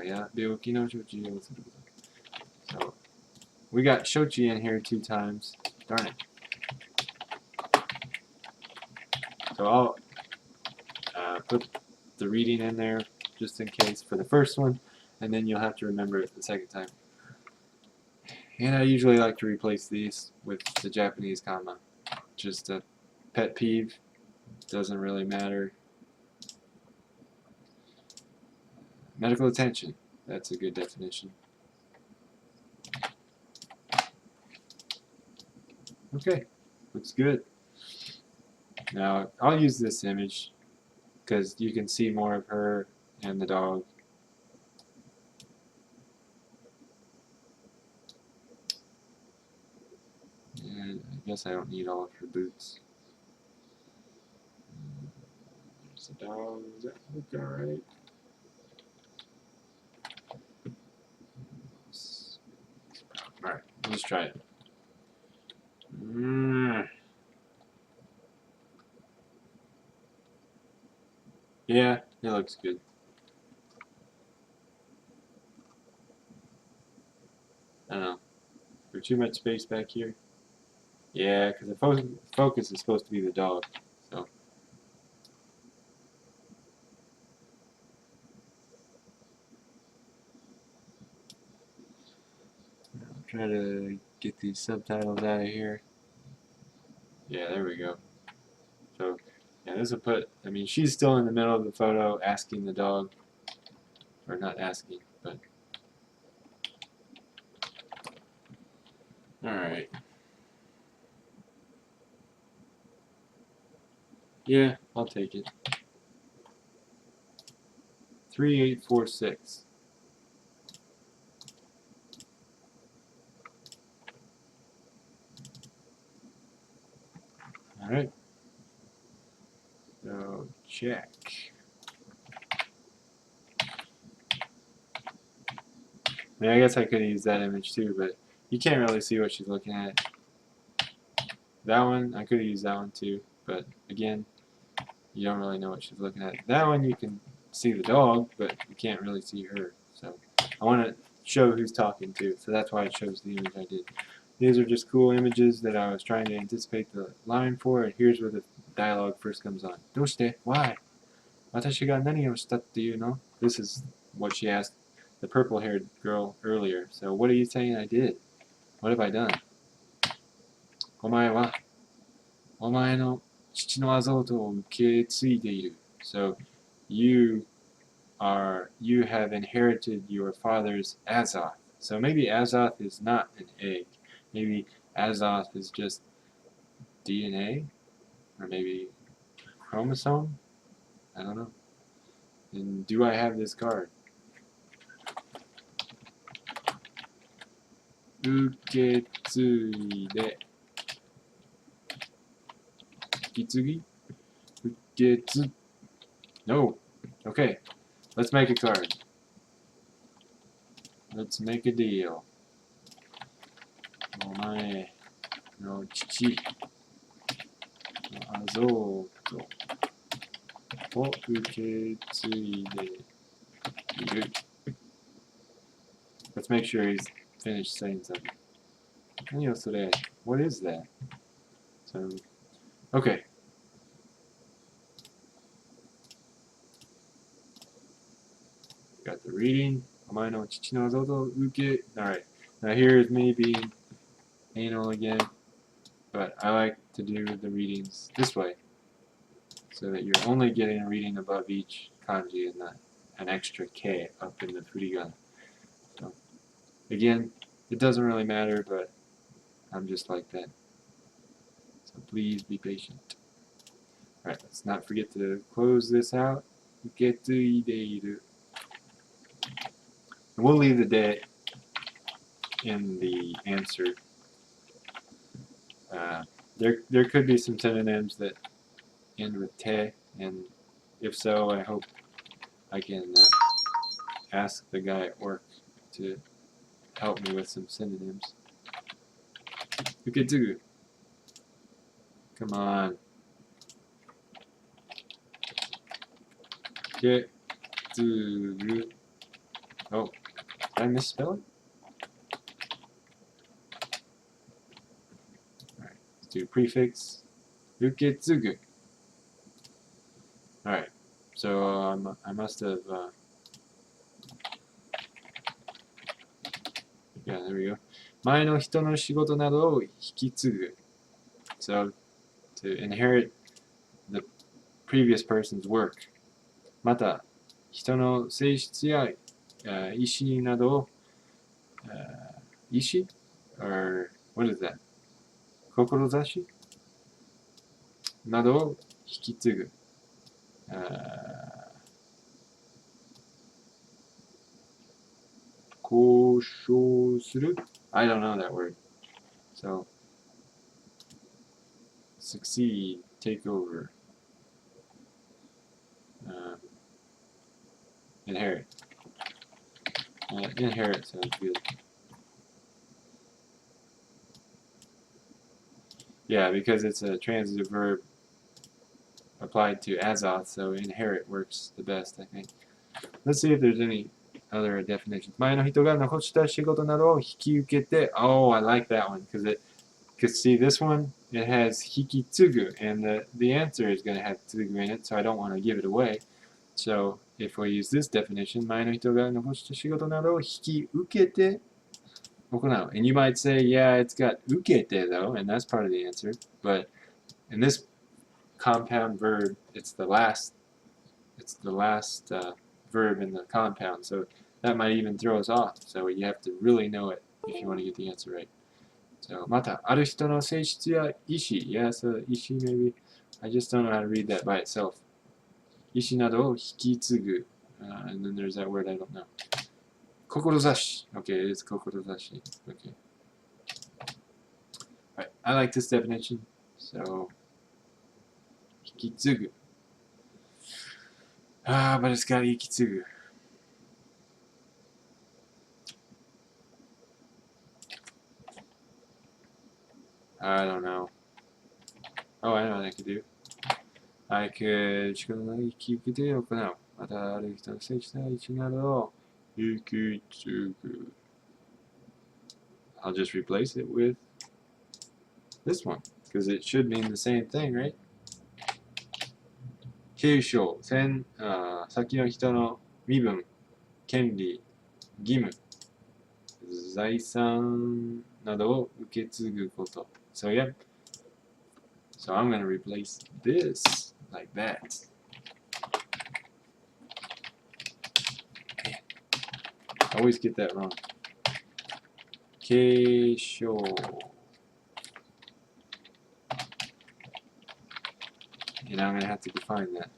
や病気の処置をすること. So we got shochi in here 2 times. Darn it. So I'll put the reading in there just in case for the first one, and then you'll have to remember it the second time. And I usually like to replace these with the Japanese kanma. Just a pet peeve. Doesn't really matter. Medical attention. That's a good definition. Okay. Looks good. Now, I'll use this image because you can see more of her and the dog. And I guess I don't need all of her boots. There's the dog. Does that look alright? Alright, let's try it. Yeah, it looks good. I don't know. Is there too much space back here? Yeah, because the focus is supposed to be the dog. So. I'll try to get these subtitles out of here. Yeah, there we go. So, yeah, this will put, I mean, she's still in the middle of the photo asking the dog, or not asking, but. Alright. Yeah, I'll take it. 3846. Alright. So, check. I mean, I guess I could have used that image too, but you can't really see what she's looking at. That one, I could have used that one too, but again, you don't really know what she's looking at. That one, you can see the dog, but you can't really see her. So I want to show who's talking to, so that's why I chose the image I did. These are just cool images that I was trying to anticipate the line for, and here's where the dialogue first comes on. どうして? Why? 私が何をしたっていうの? This is what she asked the purple-haired girl earlier. So what are you saying I did? What have I done? お前はお前の父のアゾートを受け継いでいる. So you have inherited your father's Azoth. So maybe Azoth is not an egg. Maybe Azoth is just DNA, or maybe chromosome. I don't know. And do I have this card? 受け継いで引き継ぎ受け継 No. Okay. Let's make a card. Let's make a deal. お前の父のアゾートを受け継いでいる. Let's make sure he's finished saying something. 何よそれ? What is that? So, okay. Got the reading. お前の父のアゾートを受け. Alright. Now here's me being anal again. But I like to do the readings this way, so that you're only getting a reading above each kanji and not an extra K up in the furigana. So, again, it doesn't really matter, but I'm just like that. So please be patient. Alright, let's not forget to close this out. And we'll leave the date in the answer. There could be some synonyms that end with te, and if so, I hope I can ask the guy at work to help me with some synonyms. Uketsugu. Come on. Uketsugu. Oh, did I misspell it? Alright, let's do prefix. Uketsugu. Alright, so I must have. Yeah, there we go. 前の人の仕事などを引き継ぐ. So, to inherit the previous person's work. また、人の性質や意思などを、意思? Or, what is that? 志?などを引き継ぐ。交渉する I don't know that word. So, succeed, take over, inherit. Inherit sounds good. Yeah, because it's a transitive verb applied to azoth, so inherit works the best, I think. Let's see if there's any other definitions. 前の人が残した仕事などを引き受けて Oh, I like that one, because see this one, it has 引き継ぐ, and the answer is going to have 継ぐ in it, so I don't want to give it away. So, if we use this definition, 前の人が残した仕事などを引き受けて行う. And you might say, yeah, it's got 受けて though, and that's part of the answer. But in this compound verb, it's the last verb in the compound, so that might even throw us off. So you have to really know it if you want to get the answer right. So, また、ある人の性質や意思. Yeah, so 意思 maybe. I just don't know how to read that by itself. 意思などを引き継ぐ. And then there's that word I don't know. 志. Okay, it is 志. Okay. Alright, I like this definition. So, 引き継ぐ. But it's got 引き継ぐ. I don't know. Oh, I know what I could do. I could 力の引き受けて行う. またある人の性質や意思などを引き継ぐ. I'll just replace it with this one, because it should mean the same thing, right? 継承、先の人の身分、権利、義務、財産などを受け継ぐこと. So yeah. So I'm going to replace this like that. I always get that wrong. 継承. And I'm going to have to define that.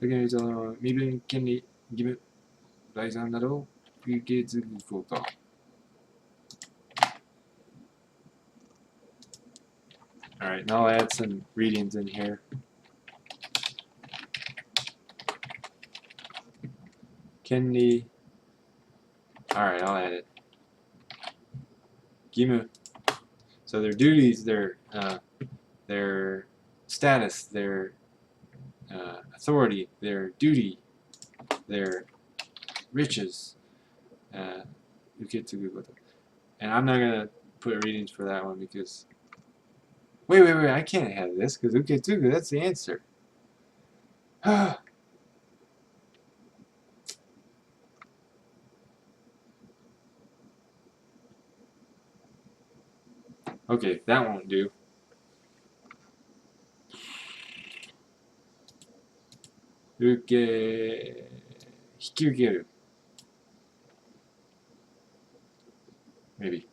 先の人の身分、権利、義務、財産などを受け継ぐこと. Alright, now I'll add some readings in here. Kenny. Alright, I'll add it. Gimu. So their duties, their status, their authority, their duty, their riches. And I'm not going to put readings for that one because Wait, I can't have this, because uketsugu, that's the answer. Okay, that won't do. Hikiukeru. Maybe.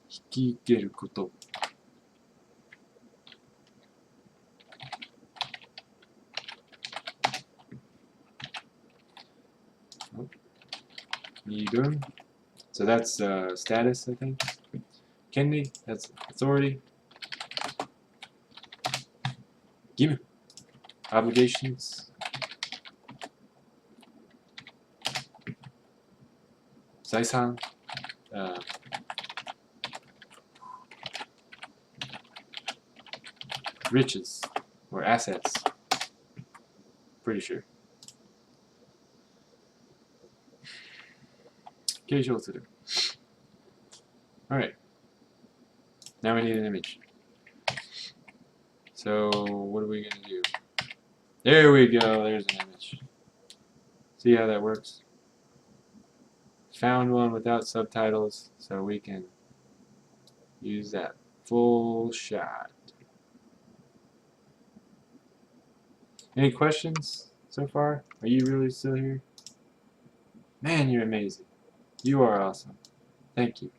Hikiukeru koto. Nidun. So that's status, I think. Kenri, that's authority. Gimu, obligations. Zaisan, riches or assets. Pretty sure. Alright. Now we need an image. So what are we going to do? There we go. There's an image. See how that works? Found one without subtitles, so we can use that full shot. Any questions so far? Are you really still here? Man, you're amazing. You are awesome. Thank you.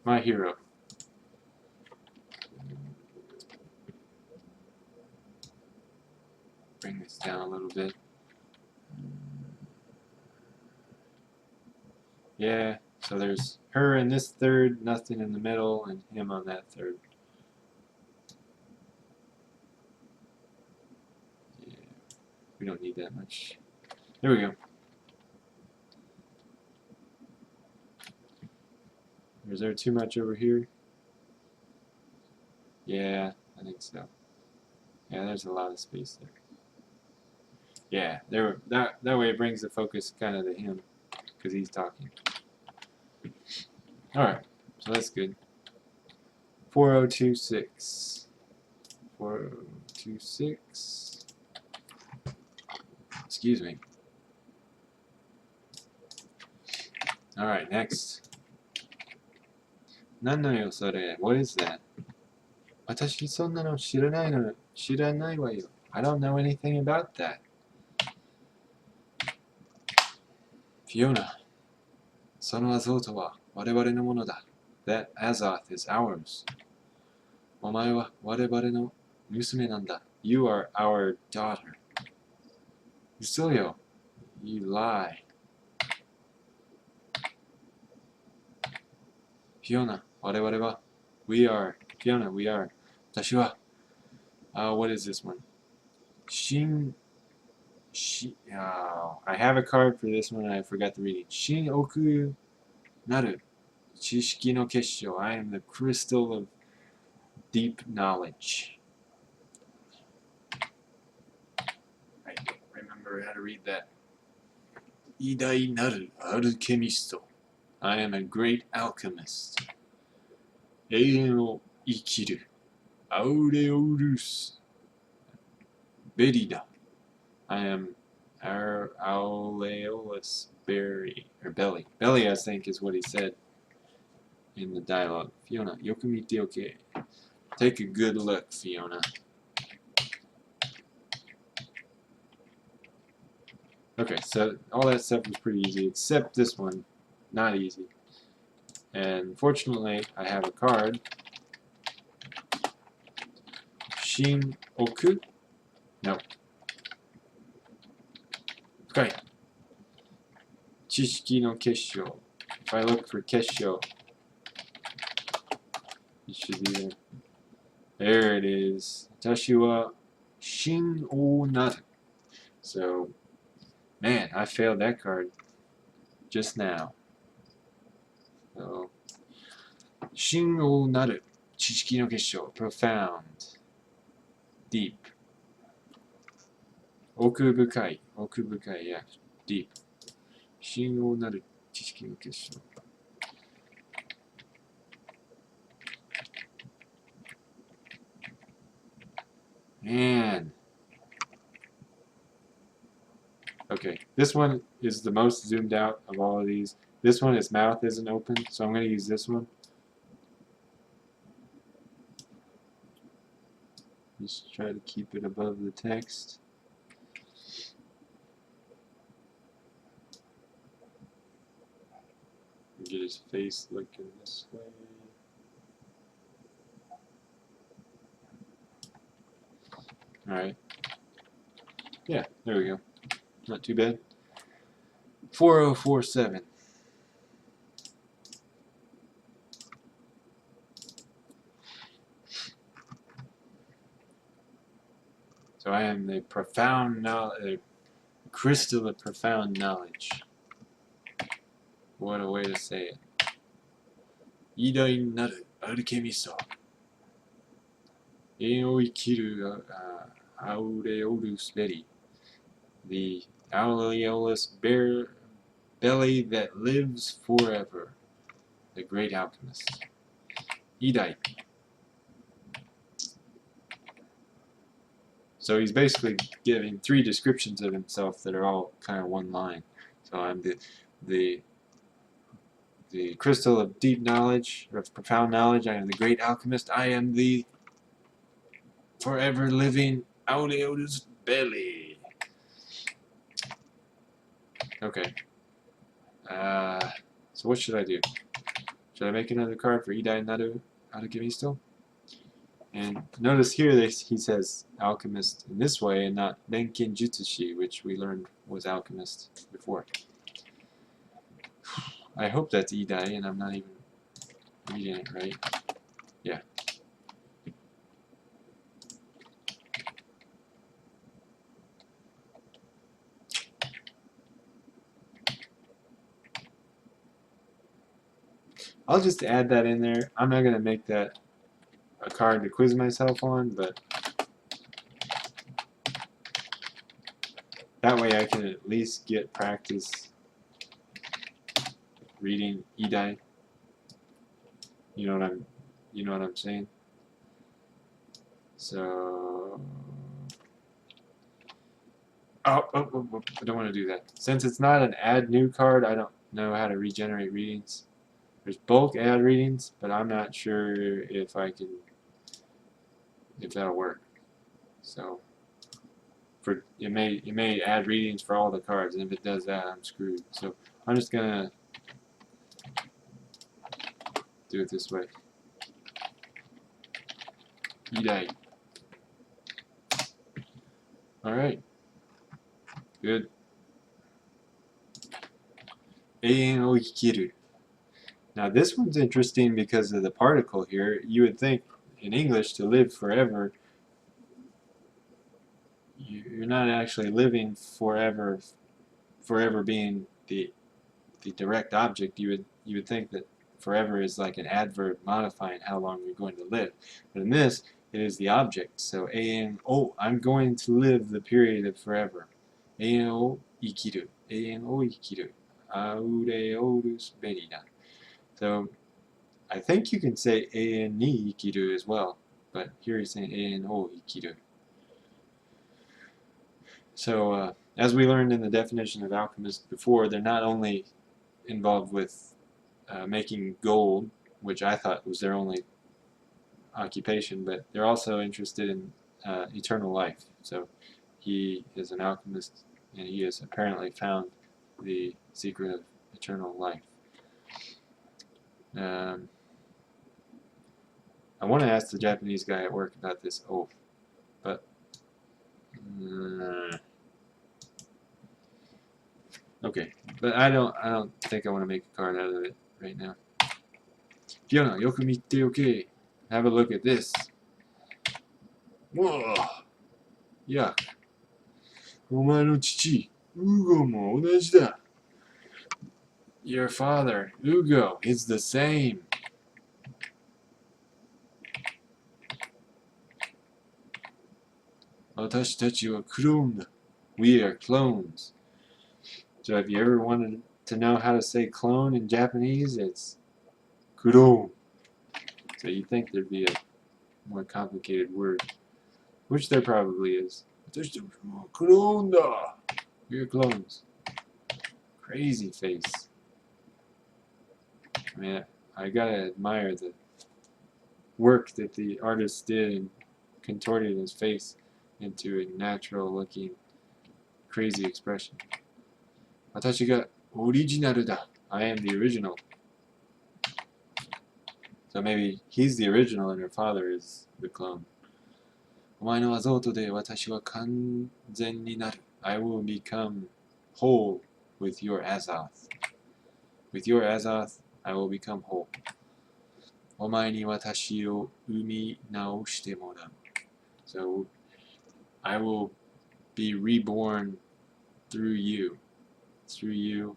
My hero. bring this down a little bit. Yeah, so there's her in this third, nothing in the middle, and him on that third. Yeah, we don't need that much. There we go. Is there too much over here? Yeah, I think so. Yeah, there's a lot of space there. Yeah, there. That way it brings the focus kind of to him, because he's talking. All right, so that's good. 4026. 4026. Excuse me. All right, next. 何のよそれ? What is that? 私そんなの知らないわよ. I don't know anything about that. Fiona, そのアゾートは我々のものだ. That Azoth is ours. お前は我々の娘なんだ. You are our daughter. 嘘よ. You lie. Fiona, 我々は We are. Fiona, we are. 私は what is this one? I have a card for this one and I forgot the reading. 新奥なる知識の結晶. I am the crystal of deep knowledge. I don't remember how to read that. 偉大なるアルケミスト. I am a great alchemist. 永遠を生きるアウレオルスベリだ. I am Aureolus Berry, or Belly. Belly, I think, is what he said in the dialogue. Fiona, よく見ておけ. Take a good look, Fiona. Okay, so all that stuff was pretty easy, except this one. Not easy. And fortunately, I have a card. Shin Oku? No. Okay. Chishiki no Kessho. If I look for Kessho, it should be there. There it is. Watashi wa Shin o Naru. So, man, I failed that card just now. So, Shin o Naru. Chishiki no Kessho. Profound. Deep. Okubukai. Okubukai, yeah. Deep. Shin o Naru. Chishiki no Kessho. Man. Okay, this one is the most zoomed out of all of these. This one, his mouth isn't open, so I'm going to use this one. Just try to keep it above the text. Get his face looking this way. Alright. Yeah, there we go. Not too bad. 4047. So I am the profound knowledge, crystal of profound knowledge. What a way to say it. 偉大なるアルケミスト。永遠を生きるアウレオルスベリ。The Aureolus belly that lives forever. The great alchemist. 偉大. So he's basically giving 3 descriptions of himself that are all kind of one line. So I'm the crystal of deep knowledge, or of profound knowledge. I am the great alchemist. I am the forever living Aureolus belly. Okay. So what should I do? Should I make another card for Idai Naru Arukimisto? And notice here he says alchemist in this way and not Renken Jutsushi, which we learned was alchemist before. I hope that's Idai and I'm not even reading it right. Yeah. I'll just add that in there. I'm not going to make that a card to quiz myself on, but that way I can at least get practice reading Idai. You know what I'm saying? So I don't want to do that. Since it's not an add new card, I don't know how to regenerate readings. There's bulk add readings, but I'm not sure if that'll work. So it may add readings for all the cards, and if it does that, I'm screwed. So I'm just gonna do it this way. Idai. Alright. Good. 永遠を生きる. Now this one's interesting because of the particle here. You would think in English to live forever, you're not actually living forever being the direct object. You would think that forever is like an adverb modifying how long you're going to live. But in this, it is the object. So I'm going to live the period of forever. 永遠を生きる. 永遠を生きる. Aureolus Berida. So I think you can say 永遠に生きる as well, but here he's saying 永遠を生きる. So as we learned in the definition of alchemist before, they're not only involved with making gold, which I thought was their only occupation, but they're also interested in eternal life. So he is an alchemist, and he has apparently found the secret of eternal life. I want to ask the Japanese guy at work about this oath, but okay. But I don't think I want to make a card out of it right now. Fiona, yoku mite oke. Have a look at this. Whoa. Yuck. お前の父、Ugo も同じだ. Your father, Ugo, is the same. We are clones. So if you ever wanted to know how to say clone in Japanese, it's clone. So you'd think there'd be a more complicated word, which there probably is. Clone da. We are clones. Crazy face. I mean, I gotta admire the work that the artist did in contorting his face into a natural looking crazy expression. 私がオリジナルだ. I am the original. So maybe he's the original and her father is the clone. お前のアゾートで私は完全になる. I will become whole with your Azoth. With your Azoth, I will become whole. お前に私を生み直してもらう. So I will be reborn through you. Through you.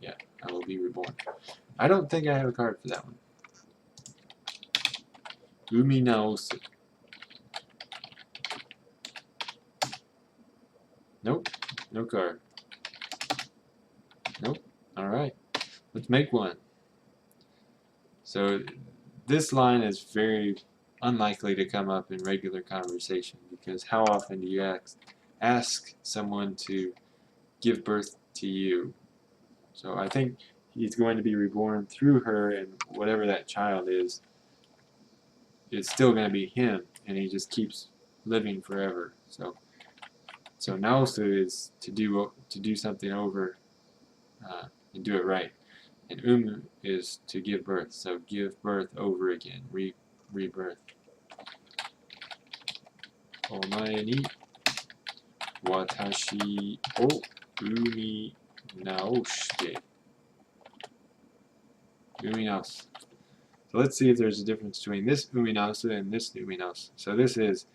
Yeah, I will be reborn. I don't think I have a card for that one. 生み直す. Nope, no card. Nope. Alright, let's make one. So this line is very unlikely to come up in regular conversation because how often do you ask someone to give birth to you? So I think he's going to be reborn through her, and whatever that child is, it's still going to be him, and he just keeps living forever. So naosu is to do something over and do it right, and umu is to give birth. So give birth over again, rebirth. お前に私を産み直して産み直す So let's see if there's a difference between this uminasu and this uminasu. So this is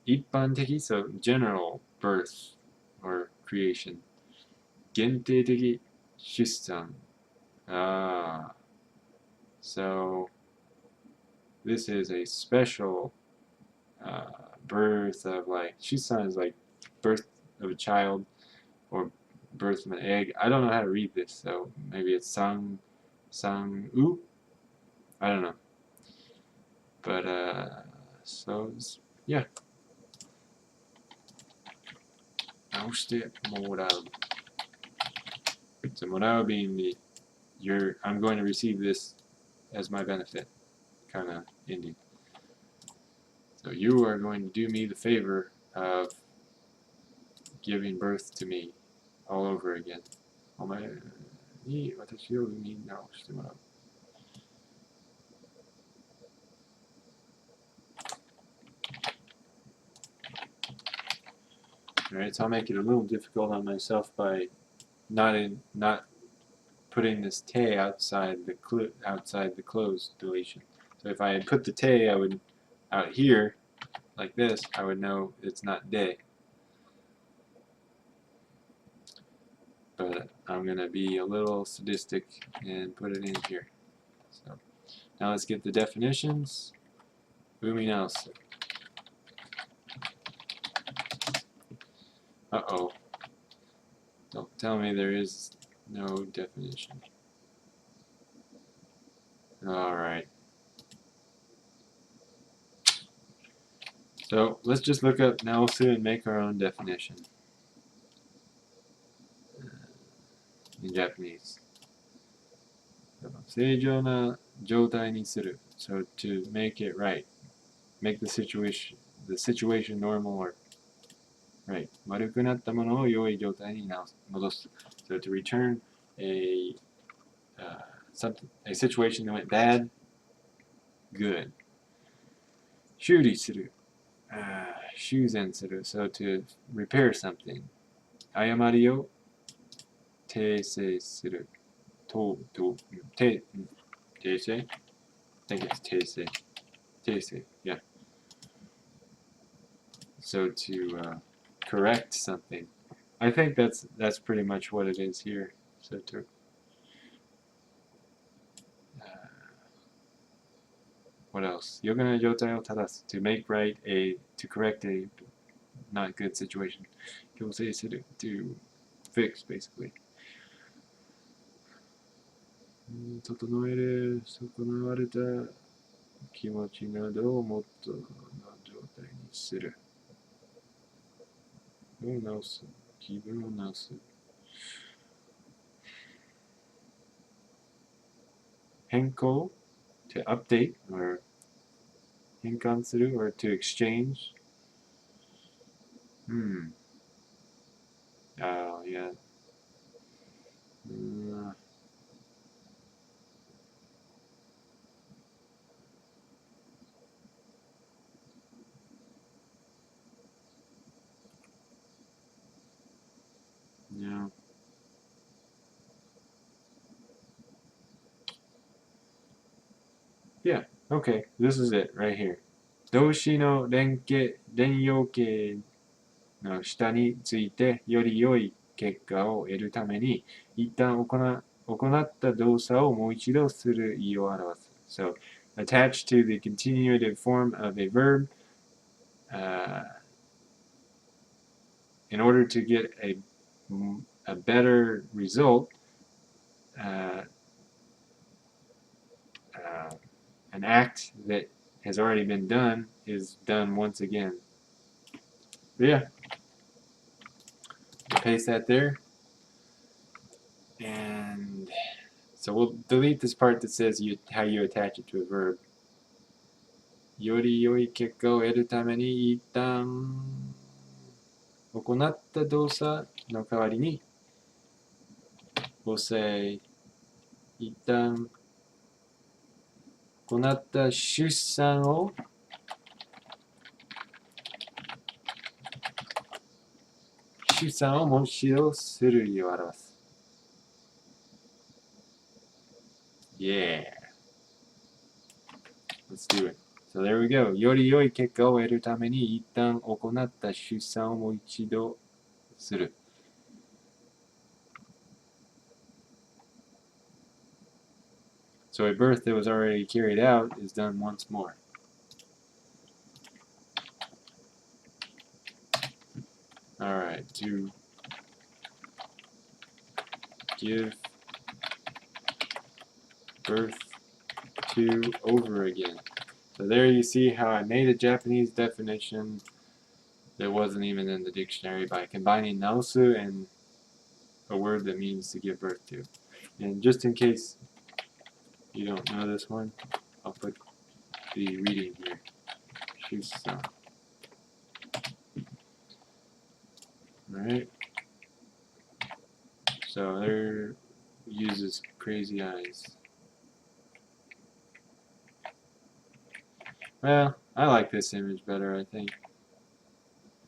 一般的 so general birth or creation 限定的出産 so this is a special birth of like Shusan is like birth of a child or birth of an egg. I don't know how to read this, so maybe it's sang u. I don't know, but so yeah. 直してもらう So もらう being the I'm going to receive this as my benefit kind of ending. So you are going to do me the favor of giving birth to me all over again. お前に私を産み直してもらう。Alright, so I'll make it a little difficult on myself by not putting this te outside the closed deletion. So if I had put the te, I would out here like this, I would know it's not de. But I'm gonna be a little sadistic and put it in here. So now let's get the definitions. Uminasu. Uh-oh. Don't tell me there is no definition. Alright. So let's just look up naosu and make our own definition. In Japanese. 正常な状態にする. So to make it right. Make the situation normal or right. 悪くなったものを良い状態に戻す. So to return a situation that went bad, good. 修理する. 修繕する. So to repair something. 誤りを訂正する. 訂正? I think it's 訂正. 訂正, yeah. So to correct something. I think that's pretty much what it is here. So to what else? 良くない状態を正す. To make right to correct a not good situation. 強制する. To fix, basically. 整える、損なわれた気持ちなどをもっとの状態にする。を直す。気分を直す。変更 to update or 変換する or to exchange. Oh, yeah. Yeah. Yeah, okay, this is it right here. 動詞の連用形の下についてより良い結果を得るために一旦行った動作をもう一度する意を表す。So, attached to the continuative form of a verb in order to get a better result, an act that has already been done is done once again. But yeah, paste that there. And so we'll delete this part that says how you attach it to a verb. より良い結果を得るために一旦行った動作の代わりに we'll say 一旦行った出産を出産をもしをする意を表す。Yeah. Let's do it. So there we go. より良い結果を得るために一旦行った出産をもう一度する。So a birth that was already carried out is done once more. Alright, to give birth to over again. So there you see how I made a Japanese definition that wasn't even in the dictionary by combining naosu and a word that means to give birth to. And just in case you don't know this one, I'll put the reading here. Shusan. Alright. So there uses crazy eyes. Well, I like this image better, I think.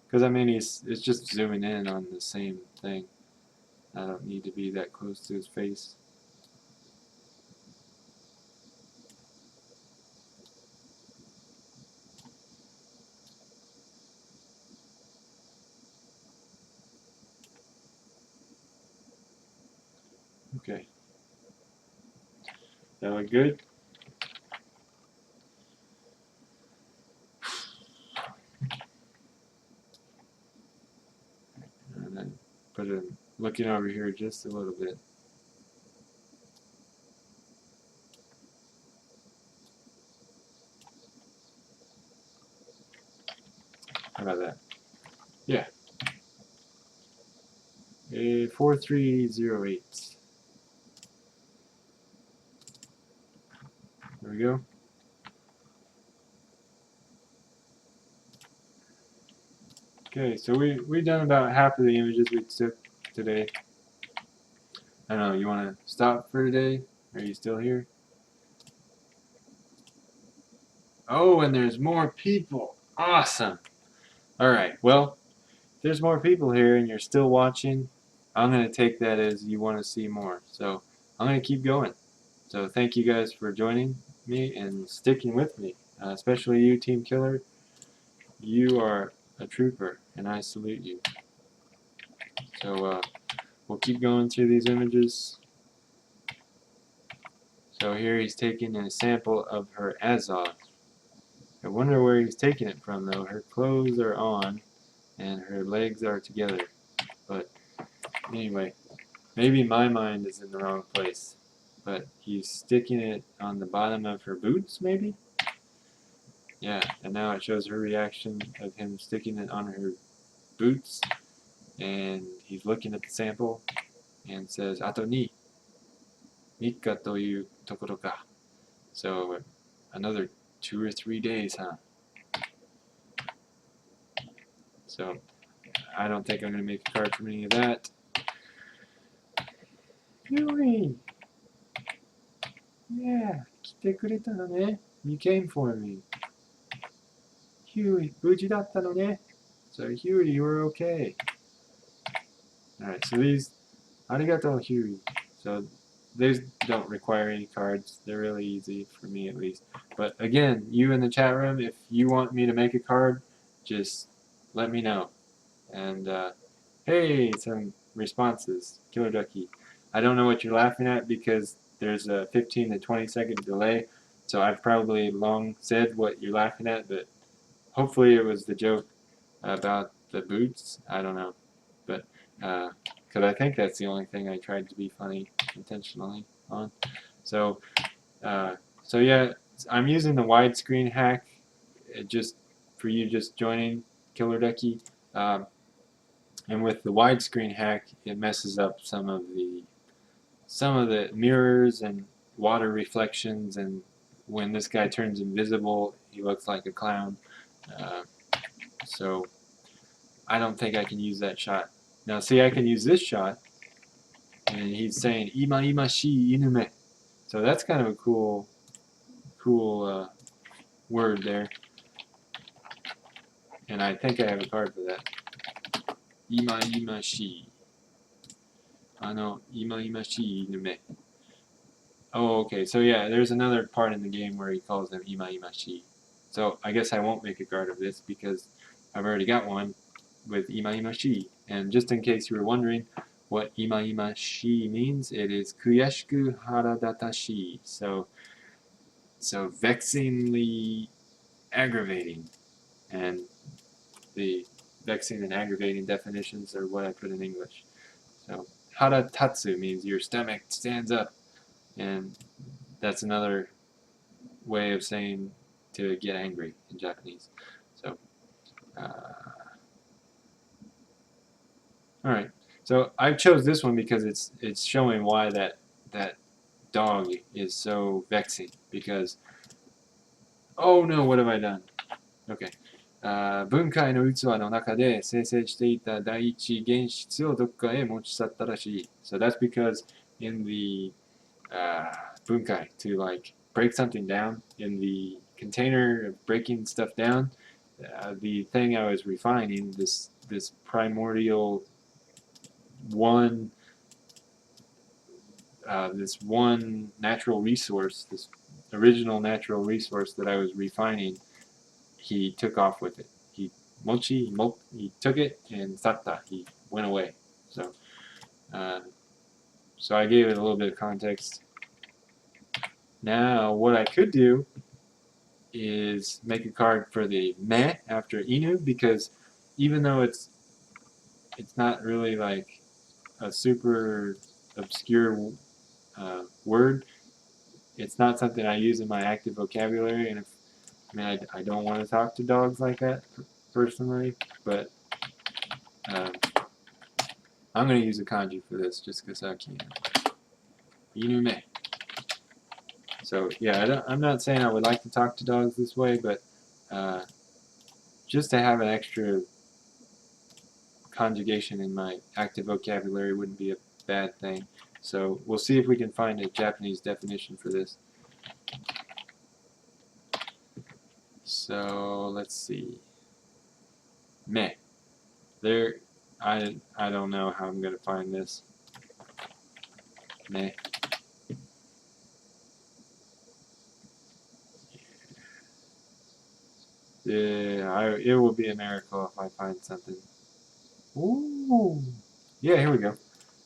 Because, I mean, it's just zooming in on the same thing. I don't need to be that close to his face. Okay. That look good? And then put it looking over here just a little bit. How about that? Yeah. 4308. There we go. Okay, so we've done about half of the images we took today. I don't know, you want to stop for today? Are you still here? Oh, and there's more people. Awesome. Alright, well, if there's more people here and you're still watching, I'm going to take that as you want to see more. So I'm going to keep going. So thank you guys for joining me and sticking with me, especially you, Team Killer. You are a trooper, and I salute you. So we'll keep going through these images. So here he's taking a sample of her Azov. I wonder where he's taking it from, though. Her clothes are on, and her legs are together. But anyway, maybe my mind is in the wrong place. But he's sticking it on the bottom of her boots, maybe? Yeah, and now it shows her reaction of him sticking it on her boots. And he's looking at the sample and says, Ato ni Mika toyu tokoro ka. So another 2 or 3 days, huh? So I don't think I'm going to make a card from any of that. Huey! Yeah, 来てくれたのね. You came for me. Huey, 無事だったのね. So Huey, you were okay. Alright, so these, arigato Huey. So these don't require any cards. They're really easy, for me at least. But again, you in the chat room, if you want me to make a card, just let me know. And hey, some responses. Killer Ducky. I don't know what you're laughing at because there's a 15 to 20 second delay. So I've probably long said what you're laughing at, but hopefully it was the joke about the boots. I don't know. But because I think that's the only thing I tried to be funny intentionally on. So yeah, I'm using the widescreen hack just for you just joining Killer Ducky. And with the widescreen hack, it messes up some of the mirrors and water reflections, and when this guy turns invisible, he looks like a clown. So I don't think I can use that shot. Now see, I can use this shot, and he's saying "ima ima shi inume," so that's kind of a cool word there, and I think I have a card for that. 今々しい。今々しい犬目. Oh, okay. So yeah, there's another part in the game where he calls them ima imashi. So I guess I won't make a guard of this because I've already got one with ima imashi. And just in case you were wondering what ima imashi means, it is kuyashiku haradatashi. So vexingly aggravating. And the vexing and aggravating definitions are what I put in English. So haratatsu means your stomach stands up, and that's another way of saying to get angry in Japanese. So, all right. So I chose this one because it's showing why that dog is so vexing. Because oh no, what have I done? Okay. 分解の器の中で生成していた第一原質をどっかへ持ち去ったらしい. So that's because in the 分解 to like break something down in the container of breaking stuff down, the thing I was refining, this primordial one, this one natural resource, this original natural resource that I was refining, he took off with it. He took it and satta, he went away. So I gave it a little bit of context. Now what I could do is make a card for the me after inu, because even though it's not really like a super obscure word, it's not something I use in my active vocabulary, and I don't want to talk to dogs like that personally, but I'm going to use a kanji for this just because I can. Inu me. So yeah, I'm not saying I would like to talk to dogs this way, but just to have an extra conjugation in my active vocabulary wouldn't be a bad thing. So we'll see if we can find a Japanese definition for this. So let's see. Me. There, I don't know how I'm gonna find this. Me. Yeah, it will be a miracle if I find something. Ooh. Yeah, here we go.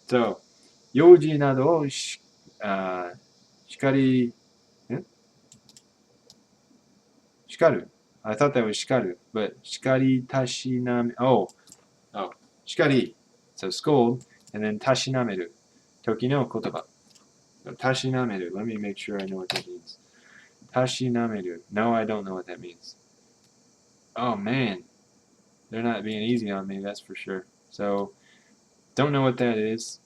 So, 幼児などを叱り、叱る? I thought that was 叱る, but 叱りたしなめ, oh, 叱り, so scold, and then たしなめる, 時の言葉. So, たしなめる, let me make sure I know what that means. たしなめる, no, I don't know what that means. Oh man, they're not being easy on me, that's for sure. So, don't know what that is.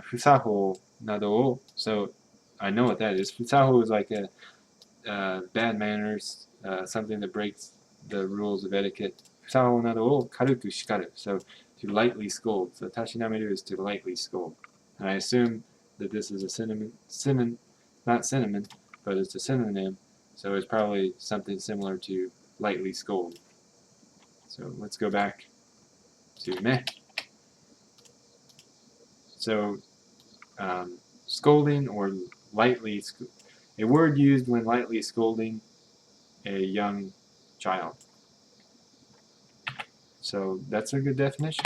不作法などを, so I know what that is. 不作法 is like a bad manners, something that breaks the rules of etiquette. 不作法などを軽く叱る, so to lightly scold. So たしなめる is to lightly scold. And I assume that this is a synonym, not cinnamon, but it's a synonym, so it's probably something similar to lightly scold. So let's go back to me. So scolding or lightly, a word used when lightly scolding a young child. So that's a good definition.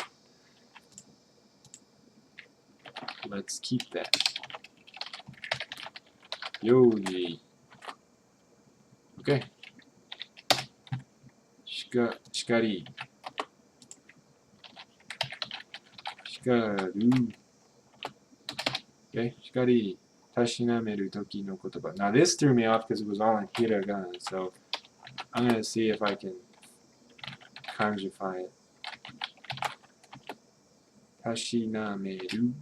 Let's keep that. Yoji. Okay. Shikari. Shikaru. Okay, 叱り、たしなめる時の言葉. Now this threw me off because it was all in hiragana, so I'm going to see if I can kanjify it. たしなめる.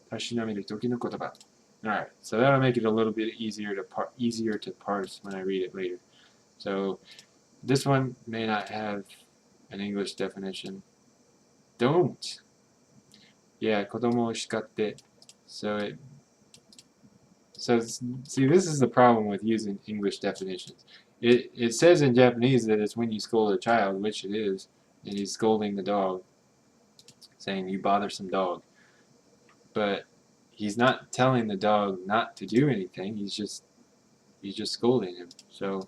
たしなめる時の言葉. Alright, so that'll make it a little bit easier to parse when I read it later. So this one may not have an English definition. Don't. Yeah, 子供を叱って. So see, this is the problem with using English definitions. It says in Japanese that it's when you scold a child, which it is, and he's scolding the dog, saying you bothersome dog. But he's not telling the dog not to do anything. He's just scolding him. So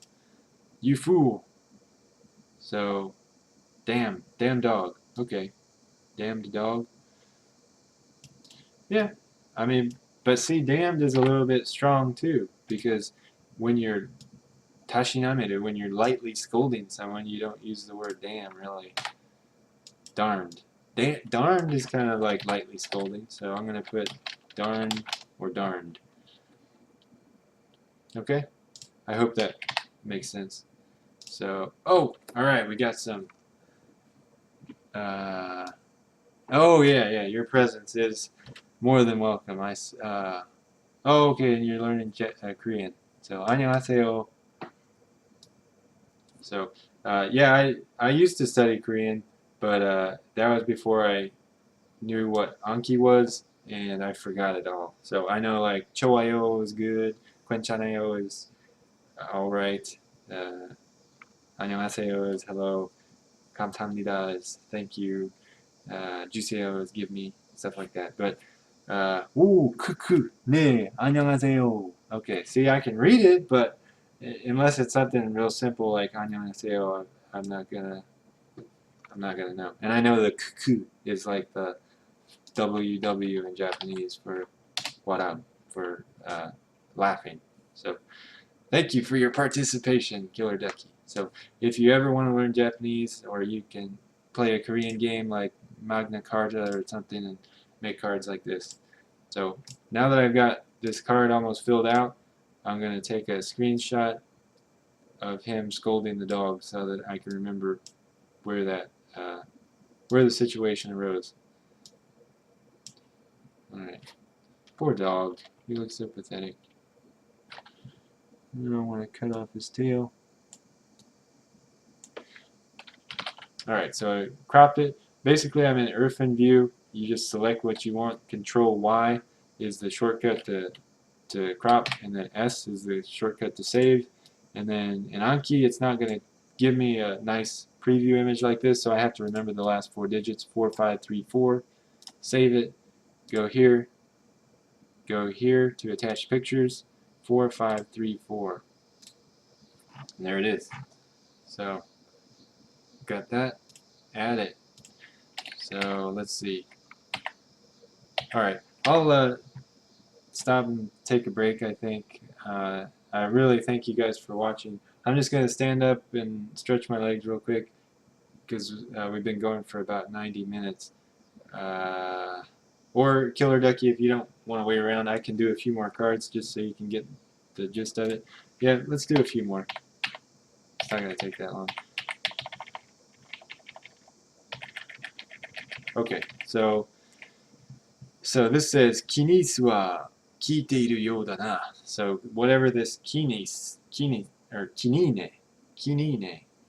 you fool. So damn dog. Okay, damned dog. Yeah, I mean, but see, damned is a little bit strong too, because when you're tashinameru, when you're lightly scolding someone, you don't use the word damn, really. Darned. Darned is kind of like lightly scolding, so I'm going to put darn or darned. Okay? I hope that makes sense. So, oh, alright, we got some, oh yeah, your presence is more than welcome. Oh, okay, and you're learning Korean. So, 안녕하세요. So, yeah, I used to study Korean, but that was before I knew what Anki was, and I forgot it all. So I know like 좋아요 is good, 괜찮아요 is alright, 안녕하세요 is hello, 감사합니다 is thank you, 주세요 is give me, stuff like that. But 크크, 네, 안녕하세요. Okay, see, I can read it, but unless it's something real simple like 안녕하세요, I'm not gonna know. And I know the kuku is like the WW in Japanese for laughing. So thank you for your participation, Killer Ducky. So if you ever want to learn Japanese, or you can play a Korean game like Magna Carta or something and make cards like this. So now that I've got this card almost filled out, I'm going to take a screenshot of him scolding the dog so that I can remember where the situation arose. Alright. Poor dog. He looks so pathetic. I don't want to cut off his tail. Alright, so I cropped it. Basically, I'm in Irfan view. You just select what you want. Control Y is the shortcut to crop, and then S is the shortcut to save. And then in Anki, it's not going to give me a nice preview image like this, so I have to remember the last 4 digits, 4534. Save it. Go here to attach pictures, 4534. And there it is. So, got that. Add it. So, let's see. Alright, I'll stop and take a break, I think. I really thank you guys for watching. I'm just going to stand up and stretch my legs real quick, because we've been going for about 90 minutes. Or Killer Ducky, if you don't want to wait around, I can do a few more cards just so you can get the gist of it. Yeah, let's do a few more. It's not going to take that long. Okay, so this says Kinis wa kiiteiru you da na. So whatever this kinis or kinine,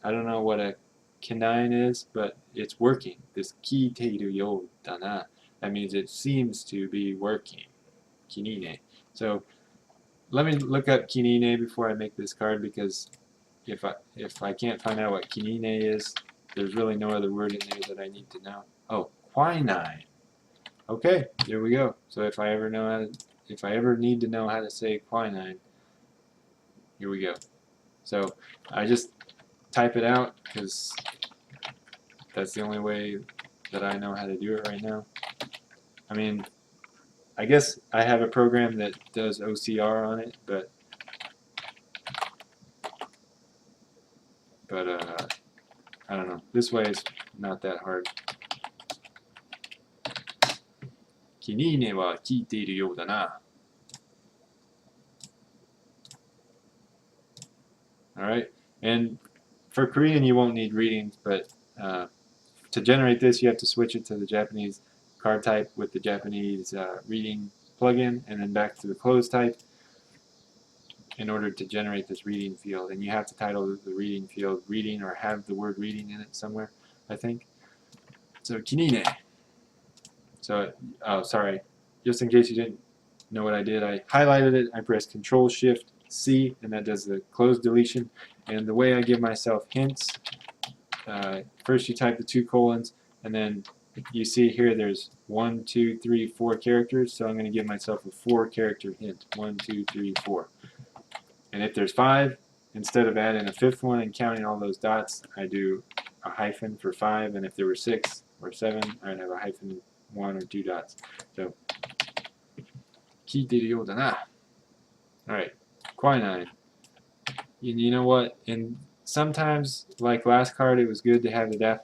I don't know what a kinine is, but it's working. This kiiteiru you da na. That means it seems to be working. Kinine. So let me look up kinine before I make this card, because if I can't find out what kinine is, there's really no other word in there that I need to know. Oh, quinine. Okay, there we go. So if I ever need to know how to say quinine, here we go. So I just type it out because that's the only way that I know how to do it right now. I mean, I guess I have a program that does OCR on it, but I don't know. This way is not that hard. Kinine wa kiiteiru you da na. Alright, and for Korean you won't need readings, but to generate this you have to switch it to the Japanese card type with the Japanese reading plugin, and then back to the close type in order to generate this reading field. And you have to title the reading field reading, or have the word reading in it somewhere, I think. So kinine. So, oh, sorry, just in case you didn't know what I did, I highlighted it, I pressed Control Shift C, and that does the close deletion, And the way I give myself hints, first you type the 2 colons, and then you see here there's 1, 2, 3, 4 characters, so I'm going to give myself a 4-character hint. 1, 2, 3, 4. And if there's 5, instead of adding a 5th one and counting all those dots, I do a hyphen for 5, and if there were 6 or 7, I'd have a hyphen 1 or 2 dots. So, 聞いてるようだな. Alright, quinine. You know what? And sometimes, like last card, it was good to have the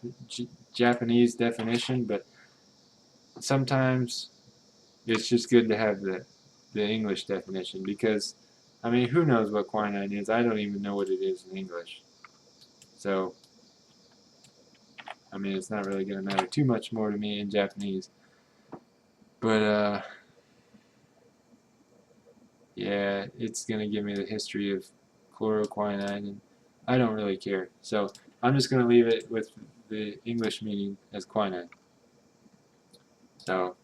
Japanese definition, but sometimes it's just good to have the English definition because, I mean, who knows what quinine is? I don't even know what it is in English. So, I mean, it's not really going to matter too much more to me in Japanese. But, yeah, it's going to give me the history of chloroquinine, and I don't really care. So, I'm just going to leave it with the English meaning as quinine. So,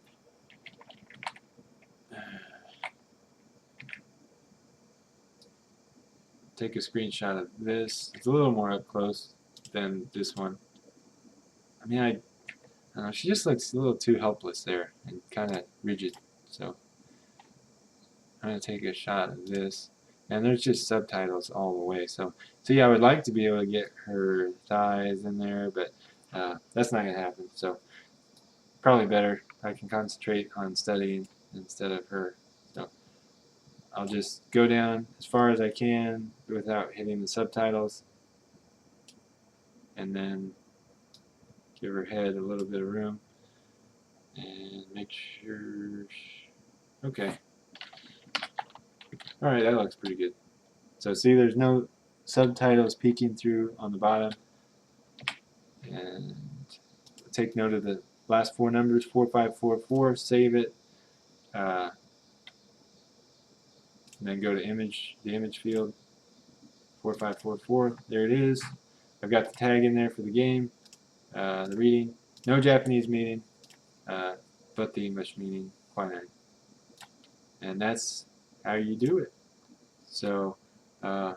take a screenshot of this. It's a little more up close than this one. I mean, I don't know, she just looks a little too helpless there and kind of rigid. So I'm going to take a shot of this. And there's just subtitles all the way. So yeah, I would like to be able to get her thighs in there, but that's not going to happen. So probably better I can concentrate on studying instead of her. So I'll just go down as far as I can without hitting the subtitles, and then give her head a little bit of room and make sure okay. Alright, that looks pretty good. So see, there's no subtitles peeking through on the bottom. And take note of the last 4 numbers, 4544, save it, and then go to the image field, 4544, there it is. I've got the tag in there for the game, the reading, no Japanese meaning, but the English meaning, quinine. And that's how you do it. So, oh,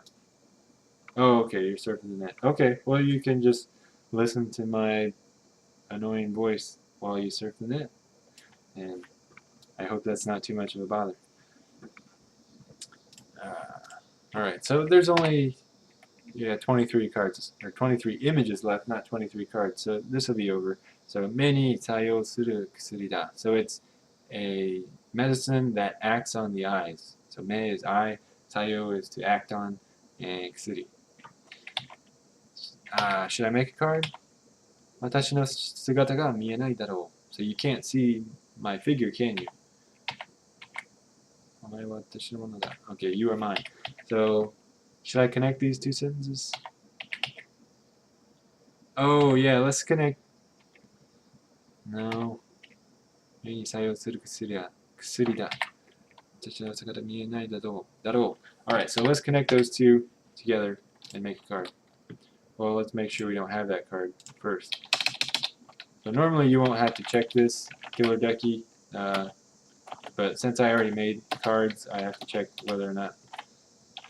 okay, you're surfing the net. Okay, well, you can just listen to my annoying voice while you surf the net. And I hope that's not too much of a bother. Alright, so there's only 23 cards, or 23 images left, not 23 cards. So this will be over. So, 目に作用する薬だ. So it's a medicine that acts on the eyes. So 目 is eye, 作用 is to act on, and 薬. Should I make a card? 私の姿が見えないだろう. So you can't see my figure, can you? お前は私のものだ. Okay, you are mine. So, should I connect these 2 sentences? Oh, yeah, let's connect. No. 目に作用する薬だ。薬だ。私の姿見えないだろう。Alright, so let's connect those 2 together and make a card. Well, let's make sure we don't have that card first. So normally you won't have to check this, Killer Ducky, but since I already made cards, I have to check whether or not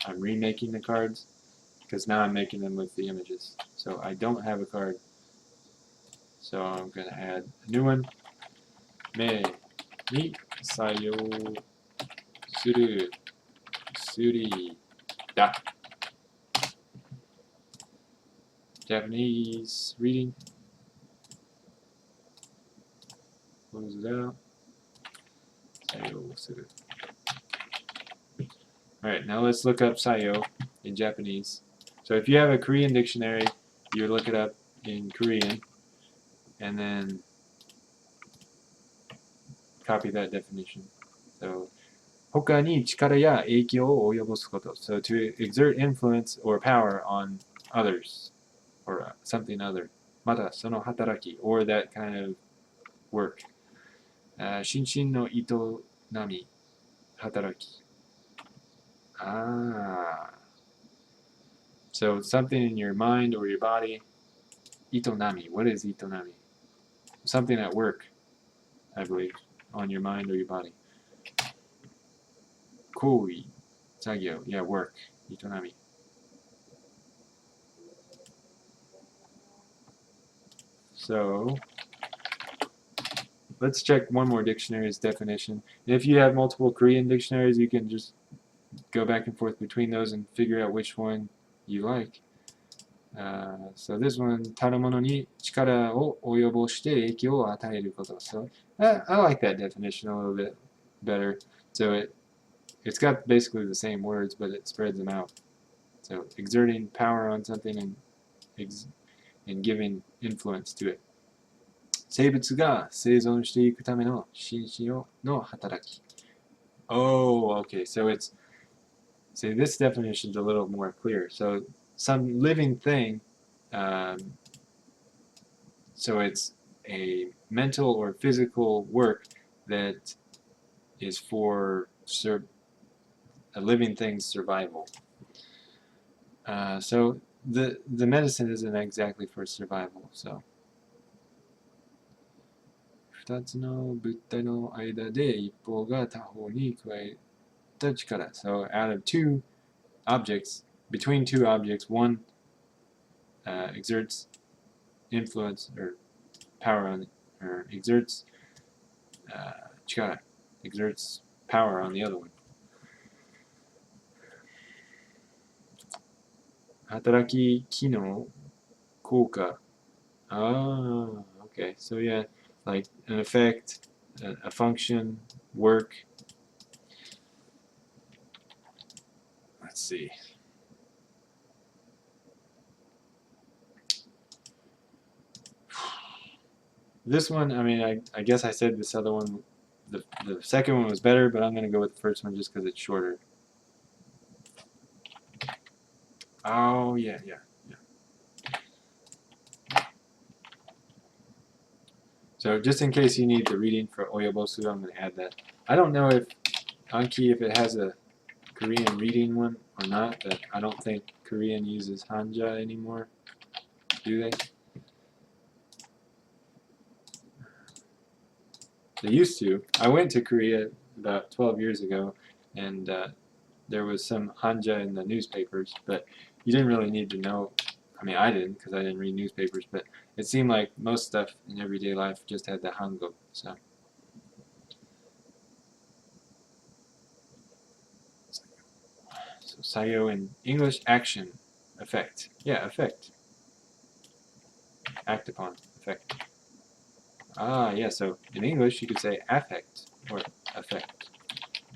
I'm remaking the cards, because now I'm making them with the images. So I don't have a card, so I'm going to add a new one. 目に作用する薬だ. Japanese reading. Close it out. 作用する. Alright, now let's look up sayo in Japanese. So if you have a Korean dictionary, you would look it up in Korean and then copy that definition. So, 他に力や影響を及ぼすこと. So to exert influence or power on others or something other. またその働き or that kind of work. 心身の営み、働き. So something in your mind or your body. 営み. What is 営み? Something at work, I believe, on your mind or your body. 行為、作業, yeah, work, 営み. So let's check one more dictionary's definition. If you have multiple Korean dictionaries, you can just go back and forth between those and figure out which one you like. So this one, 他のものに力を及ぼして影響を与えること. So I like that definition a little bit better. So it's got basically the same words, but it spreads them out. So exerting power on something and giving influence to it. 生物が生存していくための心身の働き. Oh, okay. So this definition is a little more clear. So some living thing, so it's a mental or physical work that is for a living thing's survival. So the medicine isn't exactly for survival. So 二つの物体の間で一方が他方に加えた力. So out of two objects, between two objects, one exerts influence or power on, or exerts 力, exerts power on the other one. 働き機能効果. Ah, okay. So yeah, like an effect, a function, work. Let's see. This one, I mean, I guess I said this other one, the second one was better, but I'm going to go with the first one just because it's shorter. Oh, yeah. So just in case you need the reading for Oyobosu, I'm going to add that. I don't know if Anki, if it has a Korean reading one or not, but I don't think Korean uses Hanja anymore. Do they? They used to. I went to Korea about 12 years ago, and there was some Hanja in the newspapers, but you didn't really need to know. I mean, I didn't because I didn't read newspapers, but it seemed like most stuff in everyday life just had the Hangul. So sayo in English, action, effect. Yeah, effect. Act upon, effect. Ah, yeah, so in English you could say affect or effect.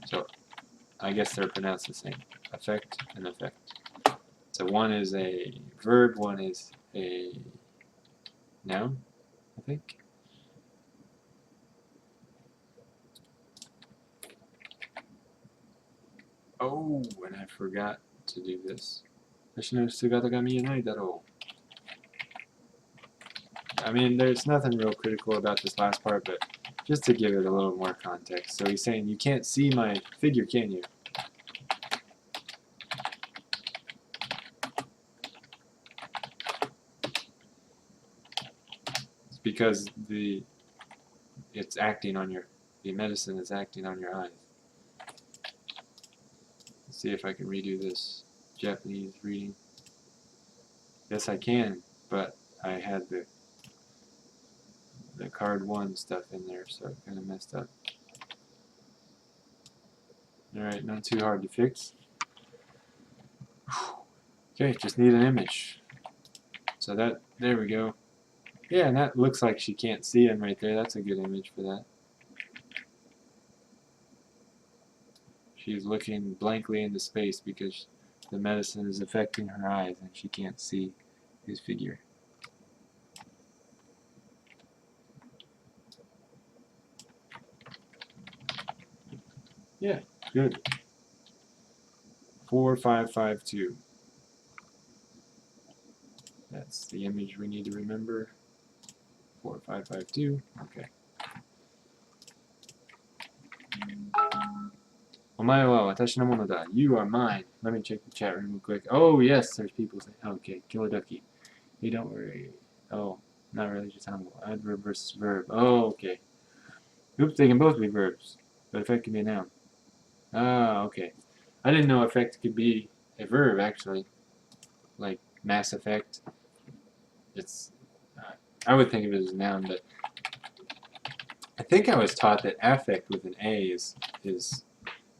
So I guess they're pronounced the same. Effect and effect. So one is a verb, one is a noun, I think. Oh, and I forgot to do this. 私の姿が見えないだろう. I mean, there's nothing real critical about this last part, but just to give it a little more context. So he's saying, you can't see my figure, can you? It's because it's acting on the medicine is acting on your eyes. Let's see if I can redo this Japanese reading. Yes, I can, but I had the card 1 stuff in there, so it kind of messed up. Alright, not too hard to fix. Okay, just need an image. So there we go. Yeah, and that looks like she can't see him right there. That's a good image for that. She's looking blankly into space because the medicine is affecting her eyes and she can't see his figure. Yeah, good. 4552. That's the image we need to remember. 4552. Okay. お前は私のものだ. You are mine. Let me check the chat room real quick. Oh, yes, there's people saying, okay, killer ducky. Hey, don't worry. Oh, not really, just humble. Adverb versus verb. Oh, okay. Oops, they can both be verbs, but effect can be a noun. Ah, okay. I didn't know effect could be a verb, actually. Like Mass Effect. I would think of it as a noun, but I think I was taught that affect with an A is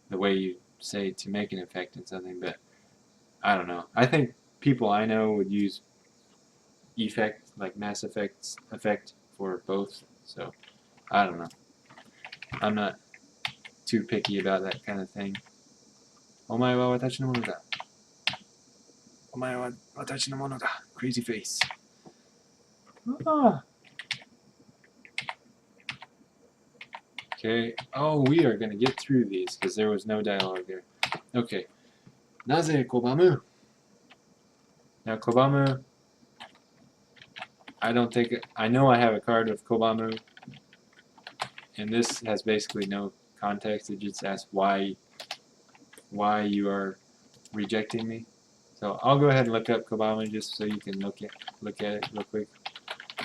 the way you say to make an effect in something, but I don't know. I think people I know would use effect, like Mass Effect's effect, for both, so I don't know. I'm not too picky about that kind of thing. お前は私のものだ。お前は私のものだ。Crazy face. Ah. Okay. Oh, we are going to get through these because there was no dialogue there. Okay. なぜ拒む? Now, Kobamu, I don't think, I know I have a card of Kobamu, and this has basically no context. It just asks why you are rejecting me. So I'll go ahead and look up Kobamu just so you can look at it real quick.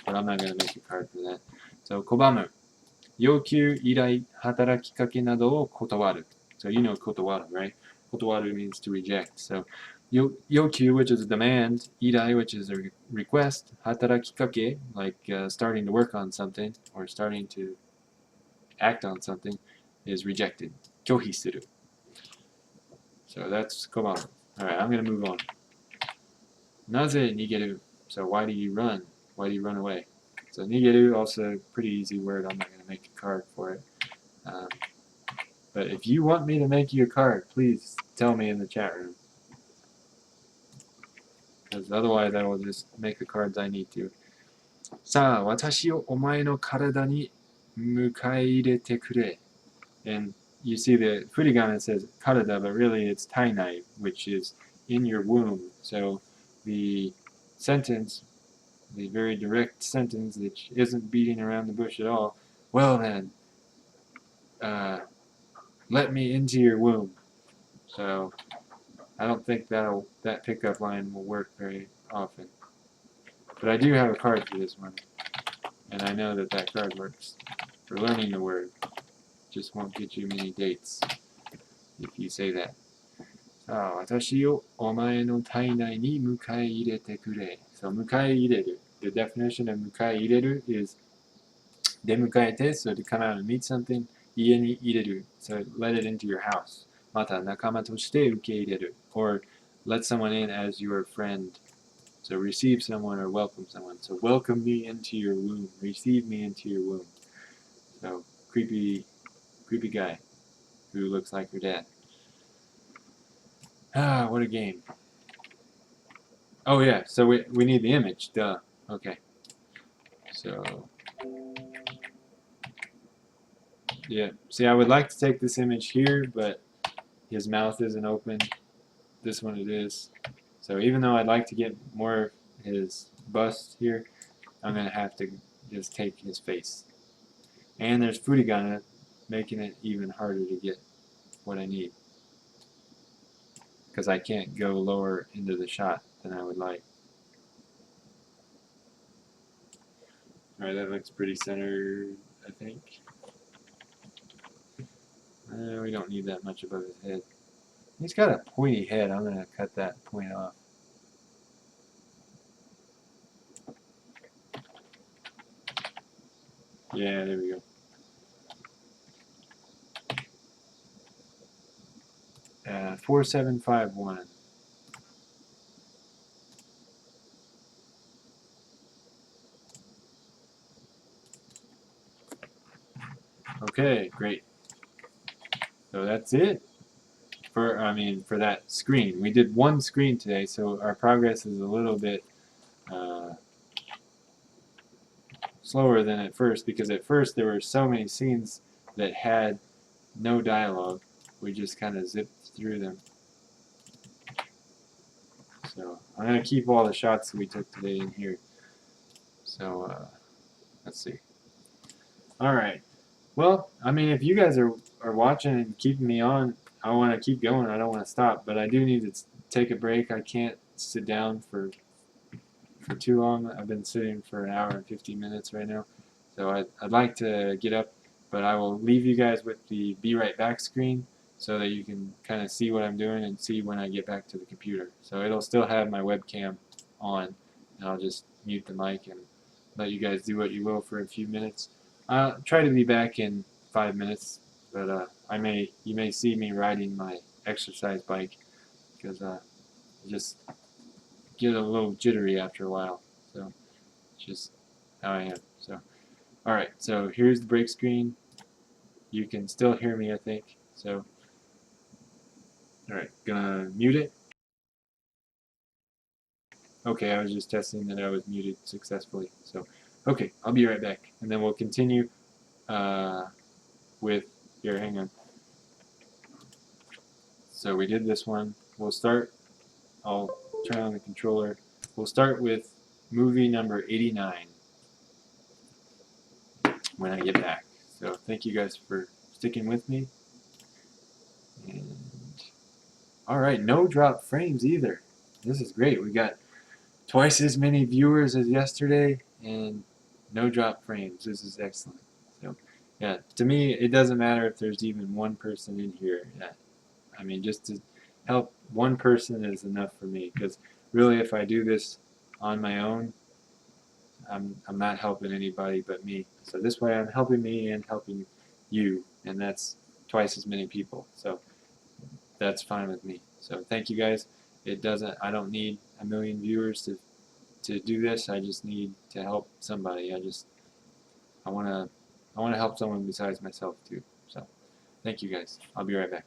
But I'm not going to make a card for that. So Kobamu, 要求、依頼、働きかけなどを断る. So you know 断る, right? 断る means to reject. So 要求, which is a demand, 依頼, which is a request, 働きかけ, like starting to work on something or starting to act on something, is rejected. 拒否する. So that's Kobamu. Alright, I'm going to move on. なぜ逃げる? So why do you run? Why do you run away? So nigeru, also a pretty easy word. I'm not going to make a card for it. But if you want me to make you a card, please tell me in the chat room. Because otherwise I will just make the cards I need to. さあ、私をお前の体に迎え入れてくれ. And you see the furigana says karada, but really it's tainai, which is in your womb. So the sentence, the very direct sentence that isn't beating around the bush at all, well then, let me into your womb. So I don't think that pickup line will work very often. But I do have a card for this one, and I know that card works for learning the word. Just won't get you many dates if you say that. さあ、私をお前の体内に迎え入れてくれ. So 迎え入れる. The definition of 迎え入れる is 出迎えて, so to come out and meet something. 家に入れる. So let it into your house. また仲間として受け入れる. Or let someone in as your friend. So receive someone or welcome someone. So welcome me into your womb. Receive me into your womb. So creepy guy who looks like your dad. Ah, what a game. Oh yeah, so we need the image, duh. Okay. So, yeah. See, I would like to take this image here, but his mouth isn't open. This one it is. So even though I'd like to get more of his bust here, I'm going to have to just take his face. And there's furigana, making it even harder to get what I need. Because I can't go lower into the shot than I would like. Alright, that looks pretty centered, I think. We don't need that much above his head. He's got a pointy head. I'm going to cut that point off. Yeah, there we go. Uh, 4751. Okay, great. So that's it for that screen. We did one screen today, so our progress is a little bit slower than at first, because at first there were so many scenes that had no dialogue. We just kind of zipped through them. So I'm going to keep all the shots that we took today in here. So let's see. Alright. Well, I mean, if you guys are watching and keeping me on, I want to keep going. I don't want to stop, but I do need to take a break. I can't sit down for too long. I've been sitting for an hour and 50 minutes right now. So I'd like to get up, but I will leave you guys with the be right back screen so that you can kind of see what I'm doing and see when I get back to the computer. So it'll still have my webcam on, and I'll just mute the mic and let you guys do what you will for a few minutes. I'll try to be back in 5 minutes, but you may see me riding my exercise bike because just get a little jittery after a while. So it's just how I am. So all right. So here's the break screen. You can still hear me, I think. So all right, gonna mute it. Okay, I was just testing that I was muted successfully. So okay, I'll be right back, and then we'll continue with here. Hang on. So we did this one. We'll start. I'll turn on the controller. We'll start with movie number 89 when I get back. So thank you guys for sticking with me. And all right, no drop frames either. This is great. We got twice as many viewers as yesterday and no drop frames. This is excellent. So yeah, to me it doesn't matter if there's even one person in here. I mean, just to help one person is enough for me, because really if I do this on my own, I'm not helping anybody but me. So this way I'm helping me and helping you, and that's twice as many people. So that's fine with me. So thank you guys. I don't need a million viewers to do this. I just need to help somebody. I want to help someone besides myself too. So thank you guys. I'll be right back.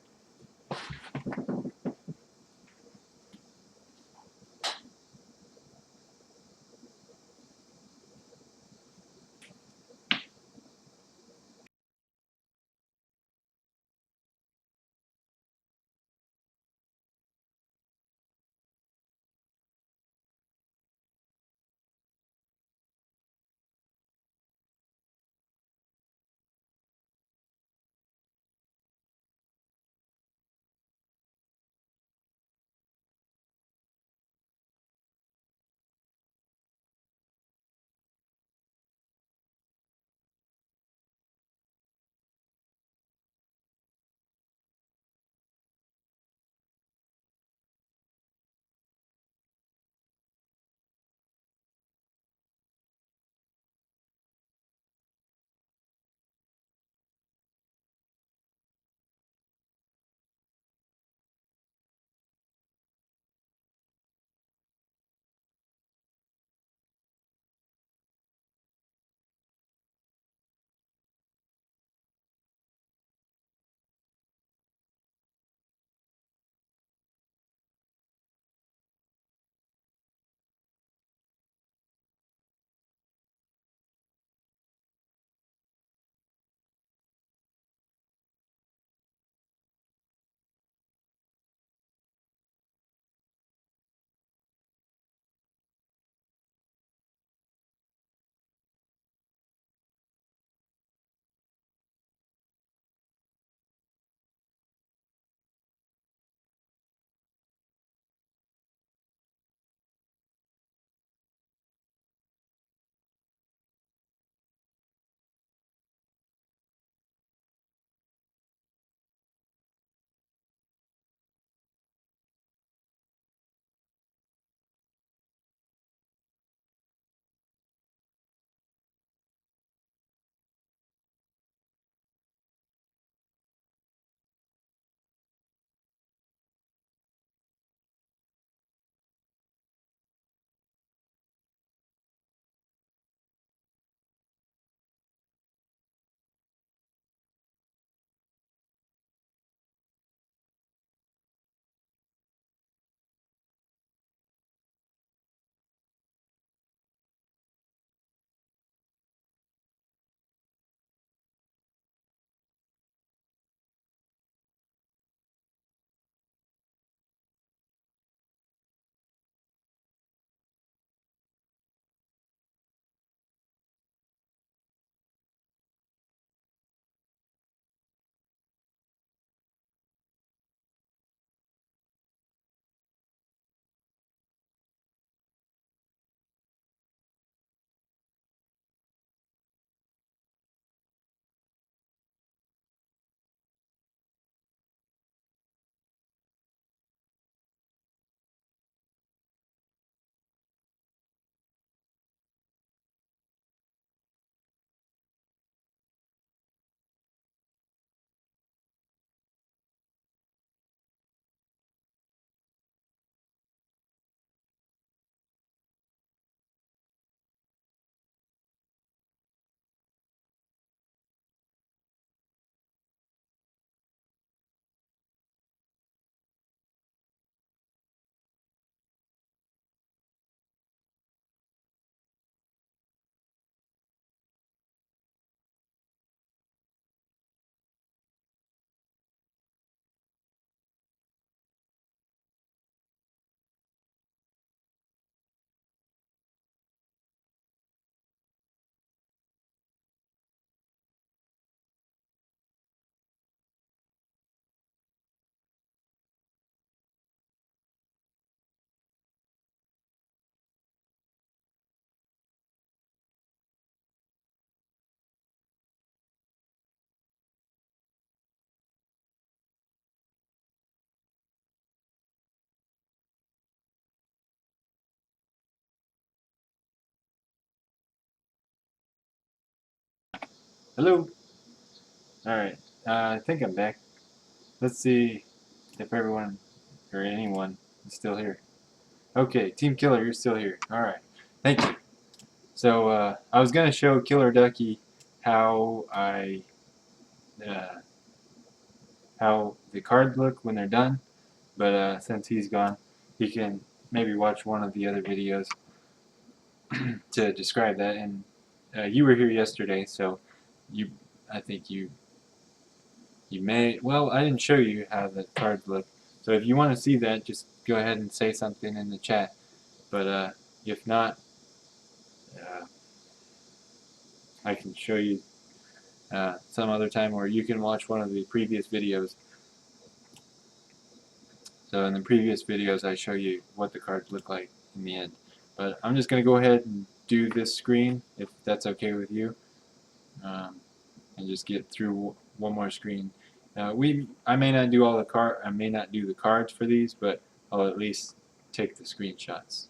Hello? Alright, I think I'm back. Let's see if everyone, or anyone, is still here. Okay, Team Killer, you're still here. Alright, thank you. So, I was going to show Killer Ducky how how the cards look when they're done, but since he's gone, he can maybe watch one of the other videos to describe that. And you were here yesterday, so I think you may. Well, I didn't show you how the cards look, so if you want to see that, just go ahead and say something in the chat. But if not, I can show you some other time, or you can watch one of the previous videos. So in the previous videos, I show you what the cards look like in the end. But I'm just going to go ahead and do this screen, if that's okay with you, and just get through one more screen. I may not do all the I may not do the cards for these, but I'll at least take the screenshots.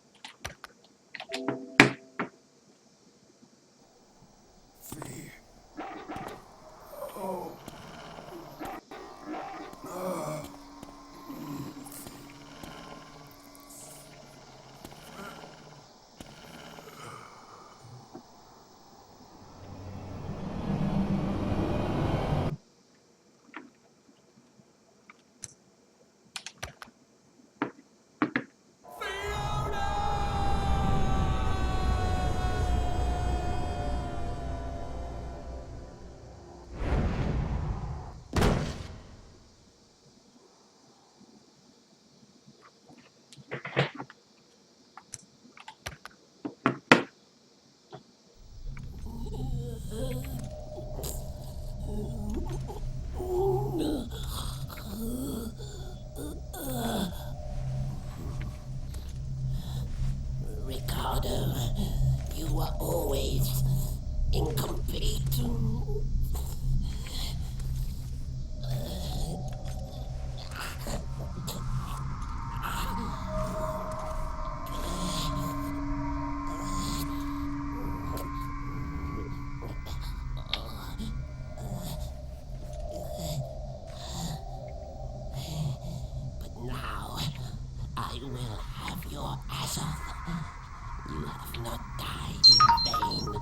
Ricardo, you were always incomplete. But now, I will have your Azoth. You have not died in vain.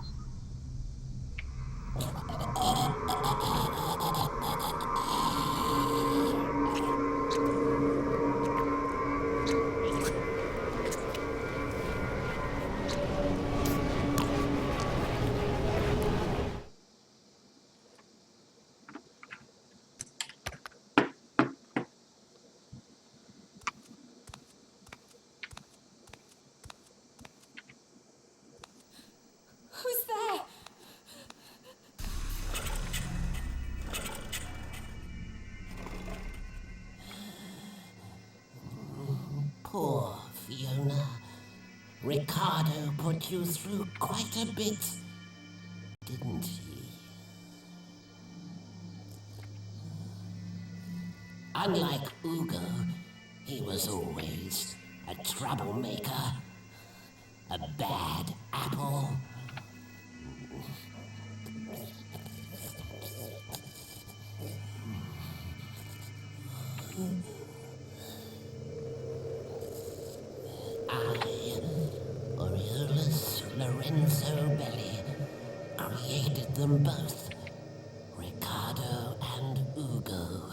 Who's there? Poor Fiona. Ricardo put you through quite a bit, didn't he? Unlike Ugo, he was always a troublemaker, a bad apple. I, Aureolus Lorenzo Belli, created them both, Ricardo and Ugo.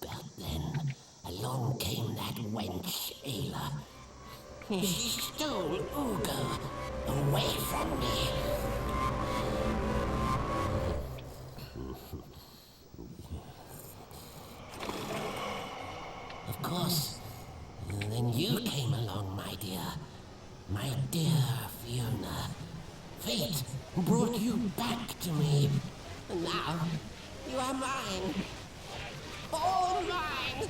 But then along came that wench, Ayla. She stole Ugo away from me. Of course, then you came along, my dear Fiona. Fate brought you back to me, and now you are mine. All mine!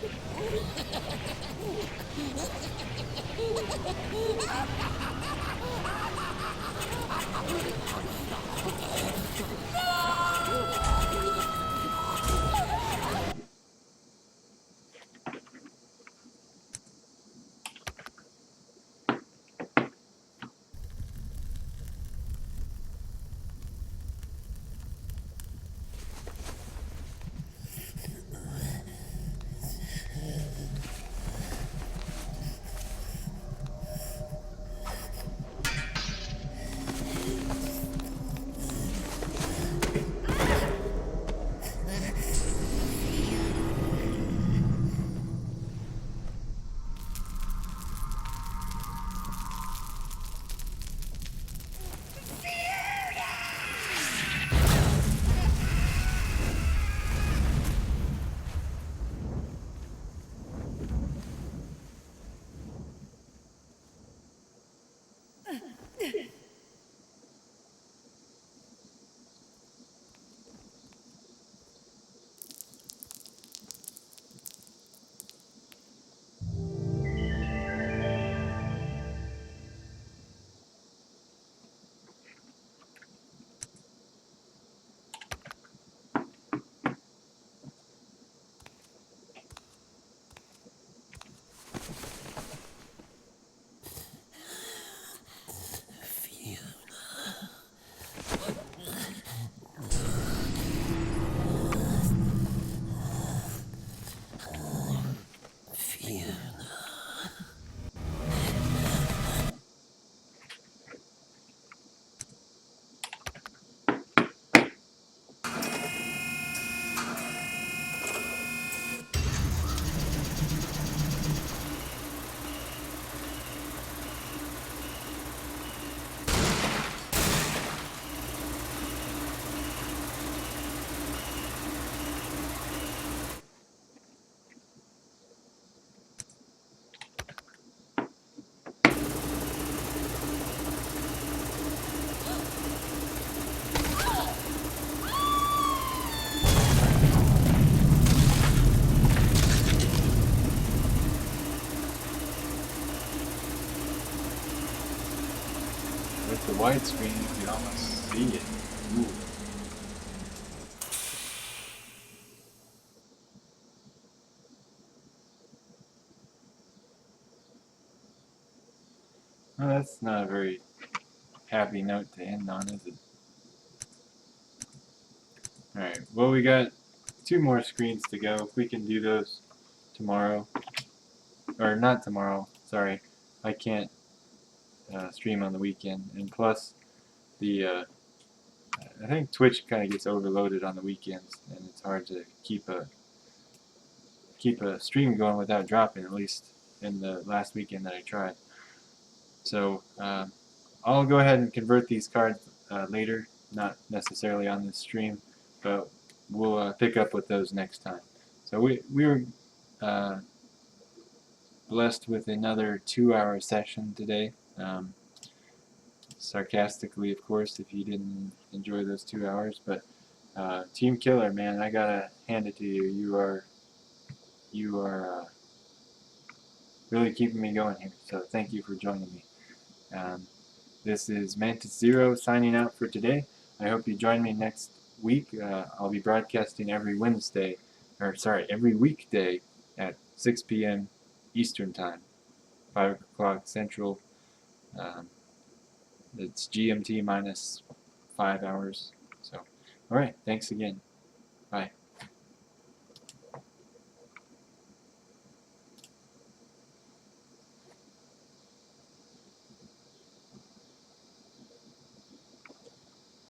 With the widescreen, you can almost see it. Ooh. Well, that's not a very happy note to end on, is it? Alright, well, we got 2 more screens to go. If we can do those tomorrow, or not tomorrow, sorry, I can't stream on the weekend, and plus the I think Twitch kind of gets overloaded on the weekends, and it's hard to keep a stream going without dropping, at least in the last weekend that I tried. So I'll go ahead and convert these cards later, not necessarily on this stream, but we'll pick up with those next time. So we were blessed with another 2-hour session today. Sarcastically, of course, if you didn't enjoy those 2 hours, but Team Killer, man, I gotta hand it to you. You are really keeping me going here. So thank you for joining me. This is Mantis Zero signing out for today. I hope you join me next week. I'll be broadcasting every weekday at 6 p.m. Eastern Time, 5 o'clock Central. It's GMT minus 5 hours. So, all right, thanks again. Bye.